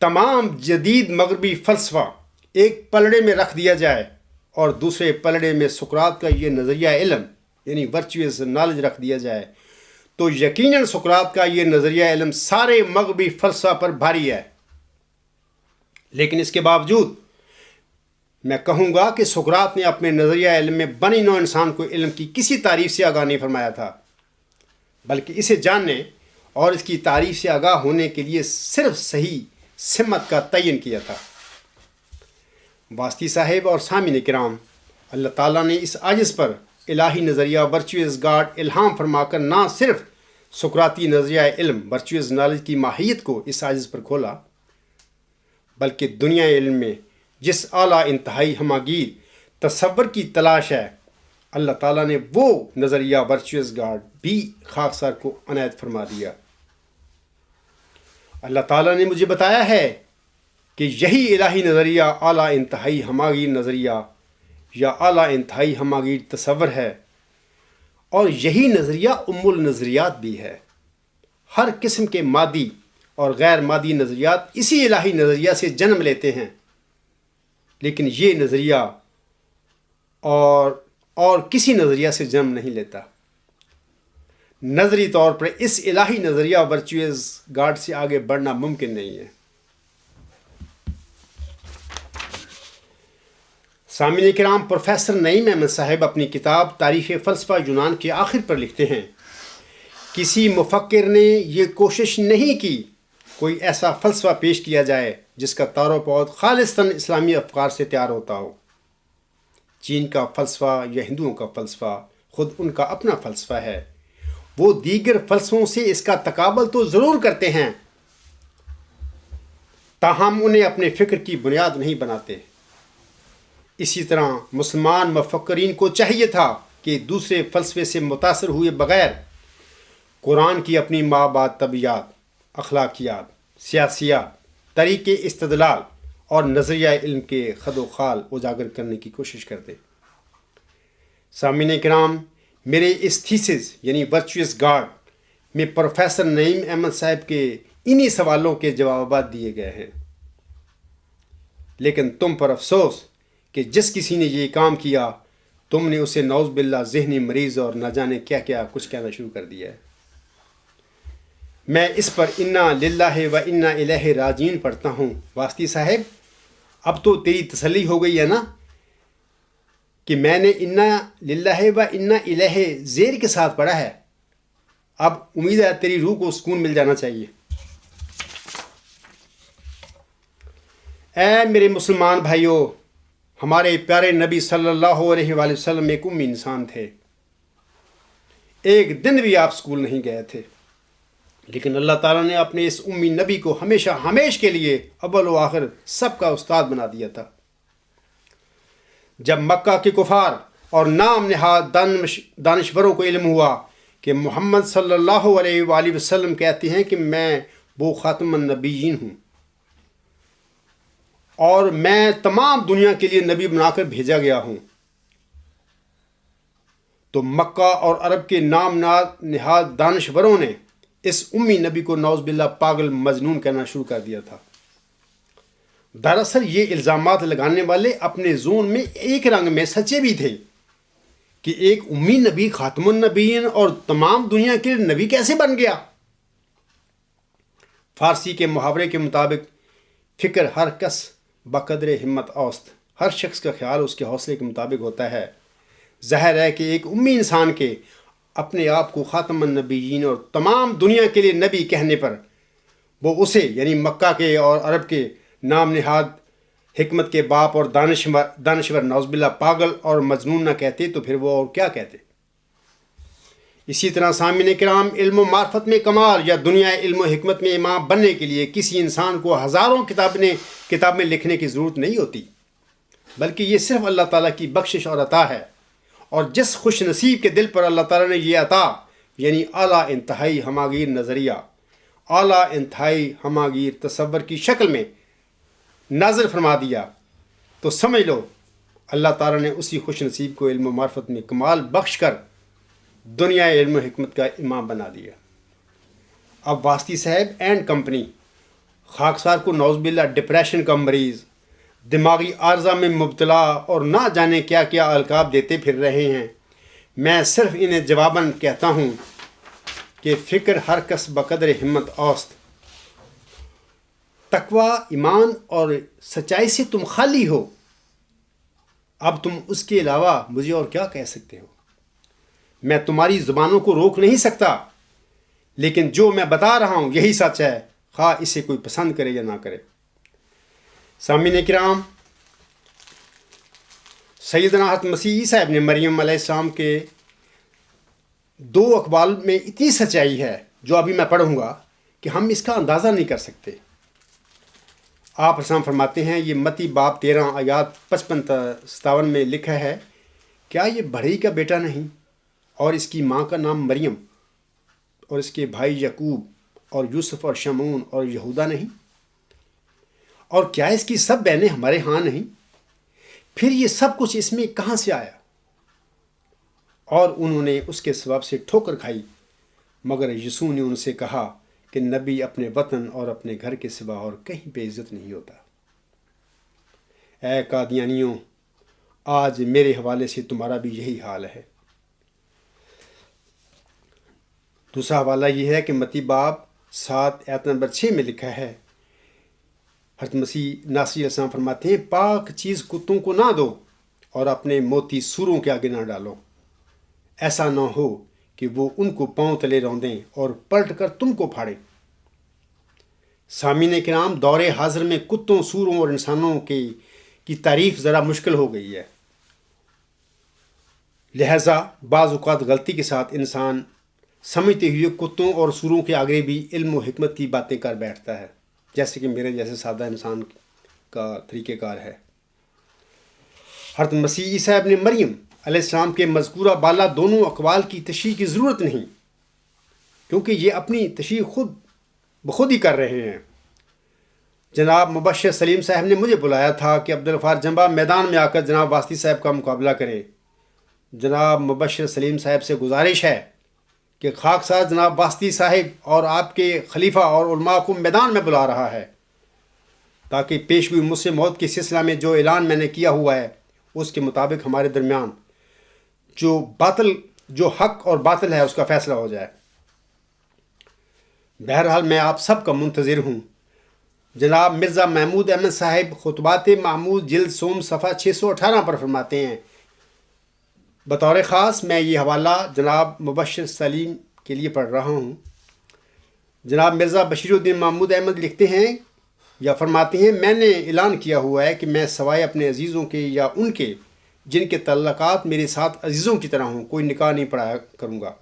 تمام جدید مغربی فلسفہ ایک پلڑے میں رکھ دیا جائے اور دوسرے پلڑے میں سقراط کا یہ نظریہ علم یعنی ورچوئس نالج رکھ دیا جائے تو یقیناً سقراط کا یہ نظریہ علم سارے مغربی فلسفہ پر بھاری ہے۔ لیکن اس کے باوجود میں کہوں گا کہ سقراط نے اپنے نظریہ علم میں بنی نوع انسان کو علم کی کسی تعریف سے آگاہ نہیں فرمایا تھا، بلکہ اسے جاننے اور اس کی تعریف سے آگاہ ہونے کے لیے صرف صحیح سمت کا تعین کیا تھا۔ واسطی صاحب اور سامعین کرام، اللہ تعالیٰ نے اس عاجز پر الہی نظریہ ورچوئس گاڈ الہام فرما کر نہ صرف سقراطی نظریہ علم ورچوئس نالج کی ماہیت کو اس عاجز پر کھولا، بلکہ دنیا علم میں جس اعلیٰ انتہائی ہماگیر تصور کی تلاش ہے، اللہ تعالیٰ نے وہ نظریہ ورچوئس گاڈ بھی خاکسار کو عنایت فرما دیا۔ اللہ تعالیٰ نے مجھے بتایا ہے کہ یہی الہی نظریہ اعلیٰ انتہائی ہماگیر نظریہ یا اعلیٰ انتہائی ہماگیر تصور ہے، اور یہی نظریہ النظریات بھی ہے۔ ہر قسم کے مادی اور غیر مادی نظریات اسی الہی نظریہ سے جنم لیتے ہیں، لیکن یہ نظریہ اور کسی نظریہ سے جنم نہیں لیتا۔ نظری طور پر اس الہی نظریہ ورچوئس گاڈ سے آگے بڑھنا ممکن نہیں ہے۔ سامعین کرام، پروفیسر نعیم احمد صاحب اپنی کتاب تاریخ فلسفہ یونان کے آخر پر لکھتے ہیں، کسی مفکر نے یہ کوشش نہیں کی کوئی ایسا فلسفہ پیش کیا جائے جس کا تار و پود خالصتاً اسلامی افکار سے تیار ہوتا ہو۔ چین کا فلسفہ یا ہندوؤں کا فلسفہ خود ان کا اپنا فلسفہ ہے، وہ دیگر فلسفوں سے اس کا تقابل تو ضرور کرتے ہیں، تاہم انہیں اپنے فکر کی بنیاد نہیں بناتے۔ اسی طرح مسلمان مفکرین کو چاہیے تھا کہ دوسرے فلسفے سے متاثر ہوئے بغیر قرآن کی اپنی مابعد طبیعت، اخلاقیات، سیاسیات، طریقے استدلال اور نظریہ علم کے خد و خال اجاگر کرنے کی کوشش کرتے۔ سامعین کرام، میرے اس تھیسس یعنی ورچوئس گاڈ میں پروفیسر نعیم احمد صاحب کے انہی سوالوں کے جوابات دیے گئے ہیں، لیکن تم پر افسوس کہ جس کسی نے یہ کام کیا تم نے اسے نعوذ باللہ ذہنی مریض اور نہ جانے کیا کیا کچھ کہنا شروع کر دیا ہے۔ میں اس پر انا للہ و انا الیہ راجعون پڑھتا ہوں۔ واسطی صاحب، اب تو تیری تسلی ہو گئی ہے نا کہ میں نے انا للہ و انا الیہ زیر کے ساتھ پڑھا ہے؟ اب امید ہے تیری روح کو سکون مل جانا چاہیے۔ اے میرے مسلمان بھائیوں، ہمارے پیارے نبی صلی اللہ علیہ وآلہ وسلم ایک امی انسان تھے۔ ایک دن بھی آپ اسکول نہیں گئے تھے، لیکن اللہ تعالیٰ نے اپنے اس امی نبی کو ہمیشہ کے لیے اول و آخر سب کا استاد بنا دیا تھا۔ جب مکہ کے کفار اور نام نہاد دانشوروں کو علم ہوا کہ محمد صلی اللہ علیہ وآلہ وسلم کہتے ہیں کہ میں وہ خاتم النبیین ہوں اور میں تمام دنیا کے لیے نبی بنا کر بھیجا گیا ہوں، تو مکہ اور عرب کے نام نہاد دانشوروں نے اس امی نبی کو نعوذ باللہ پاگل مجنون کہنا شروع کر دیا تھا۔ دراصل یہ الزامات لگانے والے اپنے زون میں ایک رنگ میں سچے بھی تھے کہ ایک امی نبی خاتم النبیین اور تمام دنیا کے نبی کیسے بن گیا۔ فارسی کے محاورے کے مطابق فکر ہر کس بقدر ہمت اوست، ہر شخص کا خیال اس کے حوصلے کے مطابق ہوتا ہے۔ ظاہر ہے کہ ایک امی انسان کے اپنے آپ کو خاتم النبیین اور تمام دنیا کے لیے نبی کہنے پر وہ اسے یعنی مکہ کے اور عرب کے نام نہاد حکمت کے باپ اور دانشور نعوذ باللہ پاگل اور مجنون نہ کہتے تو پھر وہ اور کیا کہتے۔ اسی طرح سامعین کرام، علم و معرفت میں کمال یا دنیا علم و حکمت میں امام بننے کے لیے کسی انسان کو ہزاروں کتابیں لکھنے کی ضرورت نہیں ہوتی، بلکہ یہ صرف اللہ تعالیٰ کی بخشش اور عطا ہے۔ اور جس خوش نصیب کے دل پر اللہ تعالیٰ نے یہ عطا یعنی اعلیٰ انتہائی ہماگیر نظریہ، اعلیٰ انتہائی ہماگیر تصور کی شکل میں نازل فرما دیا، تو سمجھ لو اللہ تعالیٰ نے اسی خوش نصیب کو علم و معرفت میں کمال بخش کر دنیا علم و حکمت کا امام بنا دیا۔ اب واسطی صاحب اینڈ کمپنی خاکسار کو نعوذ باللہ ڈپریشن کا مریض، دماغی عارضہ میں مبتلا اور نہ جانے کیا کیا القاب دیتے پھر رہے ہیں۔ میں صرف انہیں جواباً کہتا ہوں کہ فکر ہر کس بقدر ہمت اوست، تقوی، ایمان اور سچائی سے تم خالی ہو، اب تم اس کے علاوہ مجھے اور کیا کہہ سکتے ہو؟ میں تمہاری زبانوں کو روک نہیں سکتا، لیکن جو میں بتا رہا ہوں یہی سچ ہے، خواہ اسے کوئی پسند کرے یا نہ کرے۔ سامعین کرام، سیدنا حضرت مسیح عیسیٰ ابن مریم علیہ السلام کے 2 اقوال میں اتنی سچائی ہے جو ابھی میں پڑھوں گا کہ ہم اس کا اندازہ نہیں کر سکتے۔ آپ رسام فرماتے ہیں، یہ متی باب 13 آیات 55-57 میں لکھا ہے، کیا یہ بڑھئی کا بیٹا نہیں اور اس کی ماں کا نام مریم اور اس کے بھائی یعقوب اور یوسف اور شمعون اور یہودا نہیں؟ اور کیا اس کی سب بہنیں ہمارے ہاں نہیں؟ پھر یہ سب کچھ اس میں کہاں سے آیا؟ اور انہوں نے اس کے سبب سے ٹھوکر کھائی، مگر یسوع نے ان سے کہا کہ نبی اپنے وطن اور اپنے گھر کے سوا اور کہیں پہ عزت نہیں ہوتا۔ اے قادیانیوں، آج میرے حوالے سے تمہارا بھی یہی حال ہے۔ دوسرا حوالہ یہ ہے کہ متی باب 7 آیت نمبر 6 میں لکھا ہے، حضرت مسیح ناصری علیہ السلام فرماتے ہیں، پاک چیز کتوں کو نہ دو اور اپنے موتی سوروں کے آگے نہ ڈالو، ایسا نہ ہو کہ وہ ان کو پاؤں تلے روندیں اور پلٹ کر تم کو پھاڑیں۔ سامعین کرام، دور حاضر میں کتوں، سوروں اور انسانوں کی تعریف ذرا مشکل ہو گئی ہے، لہٰذا بعض اوقات غلطی کے ساتھ انسان سمجھتے ہوئے کتوں اور سوروں کے آگے بھی علم و حکمت کی باتیں کر بیٹھتا ہے، جیسے کہ میرے جیسے سادہ انسان کا طریقہ کار ہے۔ حضرت مسیح عیسیٰ ابن مریم علیہ السلام کے مذکورہ بالا دونوں اقوال کی تشریح کی ضرورت نہیں، کیونکہ یہ اپنی تشریح خود بخود ہی کر رہے ہیں۔ جناب مبشر سلیم صاحب نے مجھے بلایا تھا کہ عبدالغفار جمبہ میدان میں آ کر جناب واسطی صاحب کا مقابلہ کریں۔ جناب مبشر سلیم صاحب سے گزارش ہے کہ خاک ساز جناب واسطی صاحب اور آپ کے خلیفہ اور علماء کو میدان میں بلا رہا ہے، تاکہ پیش ہوئی مجھ سے موت کے سلسلہ میں جو اعلان میں نے کیا ہوا ہے اس کے مطابق ہمارے درمیان جو حق اور باطل ہے اس کا فیصلہ ہو جائے۔ بہرحال میں آپ سب کا منتظر ہوں۔ جناب مرزا محمود احمد صاحب خطبات معمول جلد سوم صفحہ 618 پر فرماتے ہیں، بطور خاص میں یہ حوالہ جناب مبشر سلیم کے لیے پڑھ رہا ہوں۔ جناب مرزا بشیر الدین محمود احمد لکھتے ہیں یا فرماتے ہیں، میں نے اعلان کیا ہوا ہے کہ میں سوائے اپنے عزیزوں کے یا ان کے جن کے تعلقات میرے ساتھ عزیزوں کی طرح ہوں کوئی نکاح نہیں پڑھایا کروں گا۔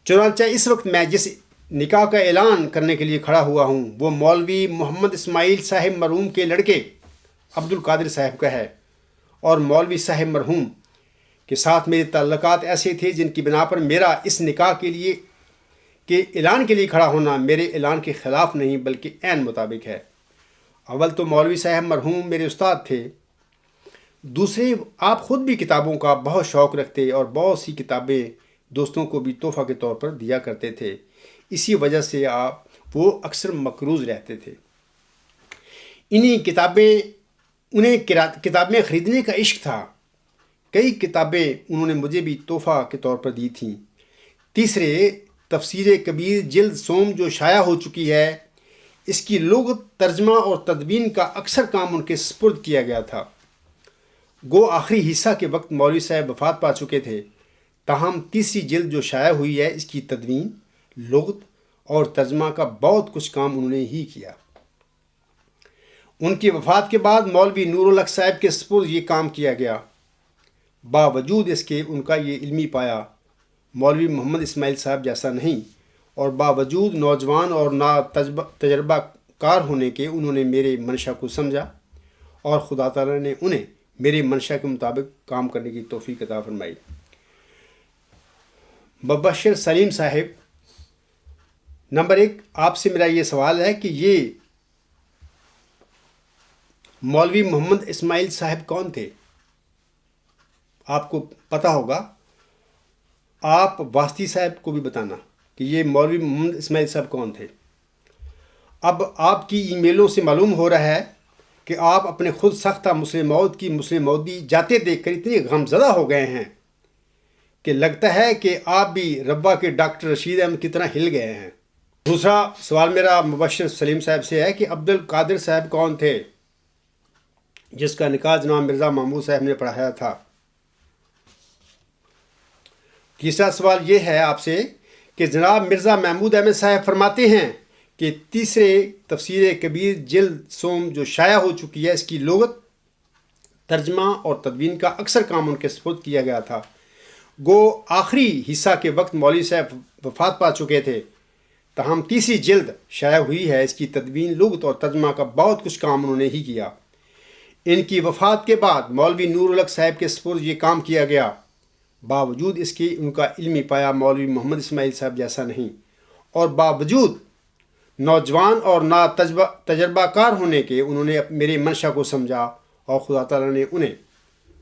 چنانچہ اس وقت میں جس نکاح کا اعلان کرنے کے لیے کھڑا ہوا ہوں وہ مولوی محمد اسماعیل صاحب مرحوم کے لڑکے عبد القادر صاحب کا ہے، اور مولوی صاحب مرحوم کے ساتھ میرے تعلقات ایسے تھے جن کی بنا پر میرا اس نکاح کے اعلان کے لیے کھڑا ہونا میرے اعلان کے خلاف نہیں بلکہ عین مطابق ہے۔ اول تو مولوی صاحب مرحوم میرے استاد تھے، دوسرے آپ خود بھی کتابوں کا بہت شوق رکھتے اور بہت سی کتابیں دوستوں کو بھی تحفہ کے طور پر دیا کرتے تھے، اسی وجہ سے وہ اکثر مقروض رہتے تھے۔ انہیں کتابیں خریدنے کا عشق تھا، کئی کتابیں انہوں نے مجھے بھی تحفہ کے طور پر دی تھیں۔ تیسرے، تفسیر کبیر جلد سوم جو شائع ہو چکی ہے، اس کی لغت، ترجمہ اور تدوین کا اکثر کام ان کے سپرد کیا گیا تھا۔ گو آخری حصہ کے وقت مولوی صاحب وفات پا چکے تھے، تاہم تیسری جلد جو شائع ہوئی ہے اس کی تدوین، لغت اور ترجمہ کا بہت کچھ کام انہوں نے ہی کیا۔ ان کی وفات کے بعد مولوی نور الحق صاحب کے سپرد یہ کام کیا گیا۔ باوجود اس کے ان کا یہ علمی پایا مولوی محمد اسماعیل صاحب جیسا نہیں، اور باوجود نوجوان اور نا تجربہ کار ہونے کے انہوں نے میرے منشا کو سمجھا، اور خدا تعالیٰ نے انہیں میرے منشا کے مطابق کام کرنے کی توفیق عطا فرمائی۔ مبشر سلیم صاحب، نمبر 1، آپ سے میرا یہ سوال ہے کہ یہ مولوی محمد اسماعیل صاحب کون تھے؟ آپ کو پتہ ہوگا، آپ واسطی صاحب کو بھی بتانا کہ یہ مولوی محمد اسماعیل صاحب کون تھے۔ اب آپ کی ای میلوں سے معلوم ہو رہا ہے کہ آپ اپنے خود ساختہ مسلم موعود کی مسلم مودی جاتے دیکھ کر اتنے غمزدہ ہو گئے ہیں کہ لگتا ہے کہ آپ بھی ربا کے ڈاکٹر رشید احمد کی طرح ہل گئے ہیں۔ دوسرا سوال میرا مبشر سلیم صاحب سے ہے کہ عبد القادر صاحب کون تھے جس کا نکاح جناب مرزا محمود صاحب نے پڑھایا تھا؟ تیسرا سوال یہ ہے آپ سے کہ جناب مرزا محمود احمد صاحب فرماتے ہیں کہ تیسرے تفسیر کبیر جلد سوم جو شائع ہو چکی ہے اس کی لغت، ترجمہ اور تدوین کا اکثر کام ان کے سپرد کیا گیا تھا۔ گو آخری حصہ کے وقت مولوی صاحب وفات پا چکے تھے، تاہم تیسری جلد شائع ہوئی ہے، اس کی تدوین، لغت اور ترجمہ کا بہت کچھ کام انہوں نے ہی کیا۔ ان کی وفات کے بعد مولوی نور الحق صاحب کے سپرد یہ کام کیا گیا، باوجود اس کے ان کا علمی پایا مولوی محمد اسماعیل صاحب جیسا نہیں، اور باوجود نوجوان اور نا تجربہ کار ہونے کے انہوں نے میرے منشا کو سمجھا، اور خدا تعالیٰ نے انہیں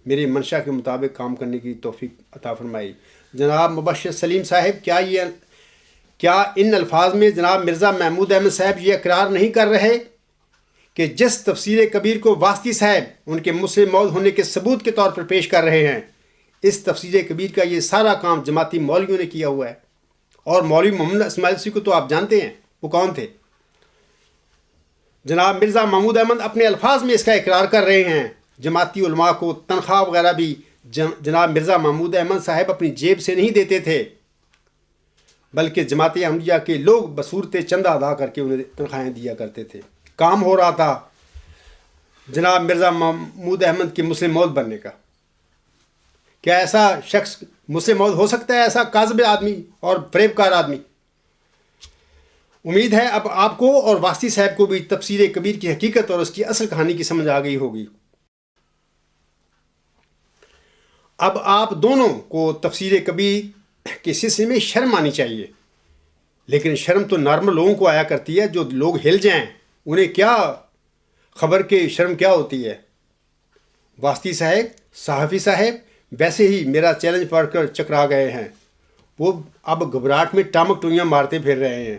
میری منشا کے مطابق کام کرنے کی توفیق عطا فرمائی۔ جناب مبشر سلیم صاحب، کیا ان الفاظ میں جناب مرزا محمود احمد صاحب یہ اقرار نہیں کر رہے کہ جس تفسیر کبیر کو واسطی صاحب ان کے مسلم موعود ہونے کے ثبوت کے طور پر پیش کر رہے ہیں، اس تفسیر کبیر کا یہ سارا کام جماعتی مولویوں نے کیا ہوا ہے؟ اور مولوی محمد اسماعیل سی کو تو آپ جانتے ہیں وہ کون تھے۔ جناب مرزا محمود احمد اپنے الفاظ میں اس کا اقرار کر رہے ہیں۔ جماعتی علماء کو تنخواہ وغیرہ بھی جناب مرزا محمود احمد صاحب اپنی جیب سے نہیں دیتے تھے، بلکہ جماعت احمدیہ کے لوگ بصورت چندہ ادا کر کے انہیں تنخواہیں دیا کرتے تھے۔ کام ہو رہا تھا جناب مرزا محمود احمد کے مسلم موعود بننے کا۔ کیا ایسا شخص مسلم موعود ہو سکتا ہے، ایسا کاذب آدمی اور فریب کار آدمی؟ امید ہے اب آپ کو اور واسطی صاحب کو بھی تفسیر کبیر کی حقیقت اور اس کی اصل کہانی کی سمجھ آ گئی ہوگی۔ اب آپ دونوں کو تفسیر کبیر کے سلسلے میں شرم آنی چاہیے، لیکن شرم تو نارمل لوگوں کو آیا کرتی ہے۔ جو لوگ ہل جائیں انہیں کیا خبر کہ شرم کیا ہوتی ہے۔ واسطی صاحب، صحافی صاحب ویسے ہی میرا چیلنج پڑھ کر چکرا گئے ہیں، وہ اب گھبراہٹ میں ٹامک ٹوئیاں مارتے پھر رہے ہیں۔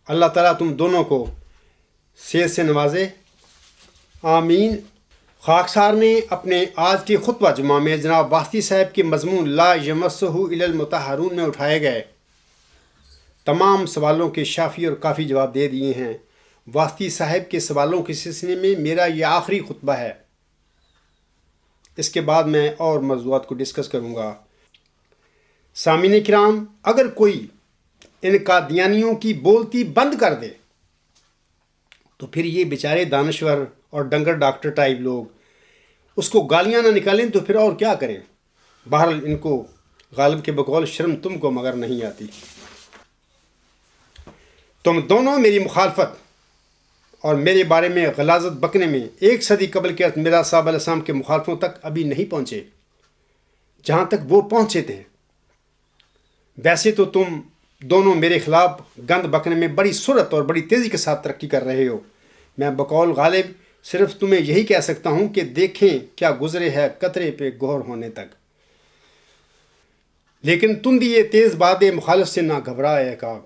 اللہ تعالیٰ تم دونوں کو صحت سے نوازے، آمین۔ خاکسار نے اپنے آج کے خطبہ جمعہ میں جناب واسطی صاحب کے مضمون لا یمسہ الا المطہرون میں اٹھائے گئے تمام سوالوں کے شافی اور کافی جواب دے دیے ہیں۔ واسطی صاحب کے سوالوں کے سلسلے میں میرا یہ آخری خطبہ ہے، اس کے بعد میں اور موضوعات کو ڈسکس کروں گا۔ سامعین کرام، اگر کوئی ان قادیانیوں کی بولتی بند کر دے تو پھر یہ بیچارے دانشور اور ڈنگر ڈاکٹر ٹائپ لوگ اس کو گالیاں نہ نکالیں تو پھر اور کیا کریں؟ بہرحال ان کو غالب کے بقول شرم تم کو مگر نہیں آتی۔ تم دونوں میری مخالفت اور میرے بارے میں غلاظت بکنے میں 1 صدی قبل کے مرزا صاحب علیہ السلام کے مخالفوں تک ابھی نہیں پہنچے جہاں تک وہ پہنچے تھے۔ ویسے تو تم دونوں میرے خلاف گند بکنے میں بڑی سرعت اور بڑی تیزی کے ساتھ ترقی کر رہے ہو۔ میں بقول غالب صرف تمہیں یہی کہہ سکتا ہوں کہ دیکھیں کیا گزرے ہے قطرے پہ گہر ہونے تک۔ لیکن تم بھی یہ تیز باد مخالف سے نہ گھبرائے کاب،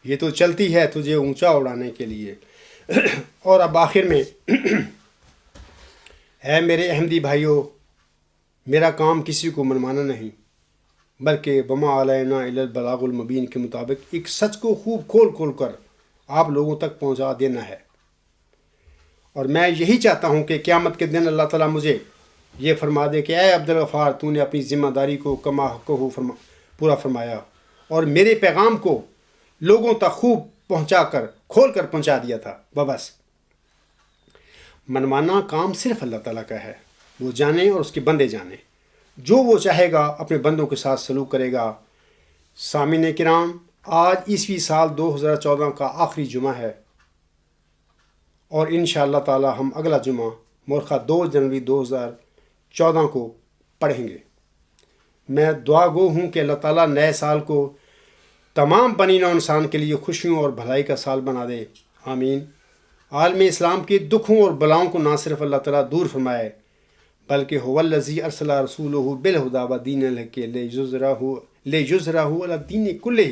یہ تو چلتی ہے تجھے اونچا اڑانے کے لیے۔ اور اب آخر میں اے میرے احمدی بھائیوں، میرا کام کسی کو منوانا نہیں، بلکہ وما علینا الا البلاغ المبین کے مطابق ایک سچ کو خوب کھول کھول کر آپ لوگوں تک پہنچا دینا ہے۔ اور میں یہی چاہتا ہوں کہ قیامت کے دن اللہ تعالیٰ مجھے یہ فرما دے کہ اے عبدالغفار، تو نے اپنی ذمہ داری کو کما حقہ پورا فرمایا اور میرے پیغام کو لوگوں تک خوب پہنچا کر کھول کر پہنچا دیا تھا۔ بس منوانا کام صرف اللہ تعالیٰ کا ہے، وہ جانے اور اس کے بندے جانے، جو وہ چاہے گا اپنے بندوں کے ساتھ سلوک کرے گا۔ سامعین کرام، آج عیسوی سال 2014 کا آخری جمعہ ہے اور انشاءاللہ تعالی ہم اگلا جمعہ مورخہ 2 جنوری 2014 کو پڑھیں گے۔ میں دعا گو ہوں کہ اللہ تعالیٰ نئے سال کو تمام بنی نوع انسان کے لیے خوشیوں اور بھلائی کا سال بنا دے، آمین۔ عالم اسلام کے دکھوں اور بلاؤں کو نہ صرف اللہ تعالیٰ دور فرمائے بلکہ هو الذی ارسل رسولہ بالہدی ودین الحق لیظہرہ علی الدین کلہ،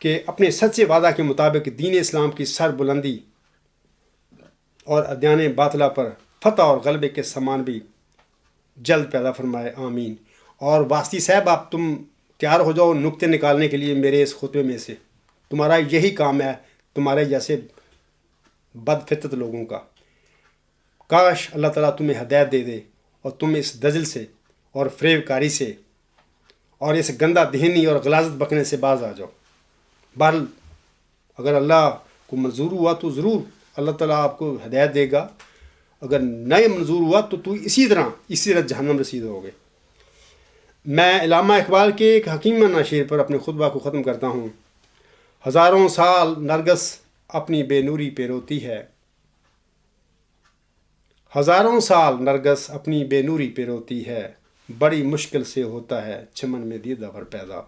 کہ اپنے سچے وعدہ کے مطابق دین اسلام کی سر بلندی اور ادیان باطلہ پر فتح اور غلبے کے سامان بھی جلد پیدا فرمائے، آمین۔ اور واسطی صاحب، آپ تم تیار ہو جاؤ نکتے نکالنے کے لیے میرے اس خطبے میں سے، تمہارا یہی کام ہے تمہارے جیسے بد فطرت لوگوں کا۔ کاش اللہ تعالیٰ تمہیں ہدایت دے دے اور تم اس دجل سے اور فریب کاری سے اور اس گندہ دہنی اور غلاظت بکنے سے باز آ جاؤ۔ بہرحال اگر اللہ کو منظور ہوا تو ضرور اللہ تعالیٰ آپ کو ہدایت دے گا، اگر نئے منظور ہوا تو اسی طرح جہنم رسید ہوگے۔ میں علامہ اقبال کے ایک حکیمانہ شعر پر اپنے خطبہ کو ختم کرتا ہوں۔ ہزاروں سال نرگس اپنی بے نوری پہ روتی ہے، ہزاروں سال نرگس اپنی بے نوری پہ روتی ہے، بڑی مشکل سے ہوتا ہے چمن میں دیدہ بھر پیدا۔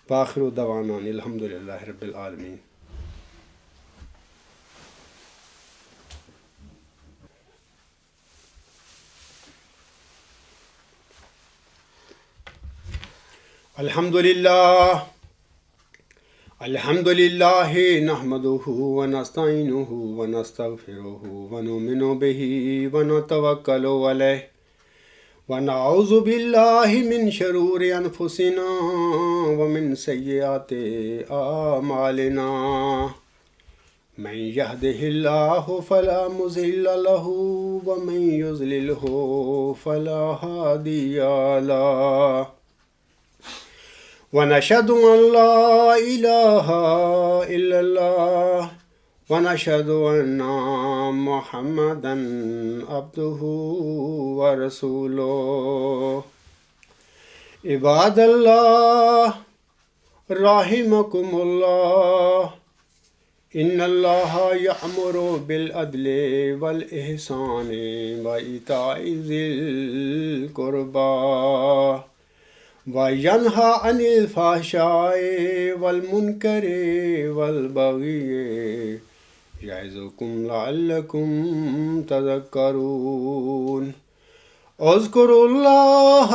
وآخر دعوانا الحمدللہ رب العالمین۔ الحمد للہ نحمدہ ونستعینہ ونستغفرہ ونؤمن بہ ونتوکل علیہ ونعوذ باللہ من شرور انفسنا ومن سیئات اعمالنا من یہدہ اللہ فلا مضل لہ ومن یضللہ فلا ہادی لہ ونشهد أن لا إله إلا الله ونشهد أن محمدا عبده ورسوله عباد الله رحمكم الله إن الله يأمر بالعدل والإحسان وإيتاء ذي القربى وَيَنْهَى عَنِ الْفَحْشَاءِ وَالْمُنْكَرِ وَالْبَغْيِ يَعِظُكُمْ لَعَلَّكُمْ تَذَكَّرُونَ اذْكُرُوا اللَّهَ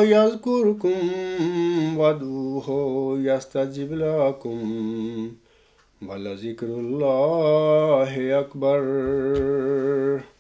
يَذْكُرْكُمْ وَادْعُوهُ يَسْتَجِبْ لَكُمْ وَلَذِكْرُ اللَّهِ أَكْبَرُ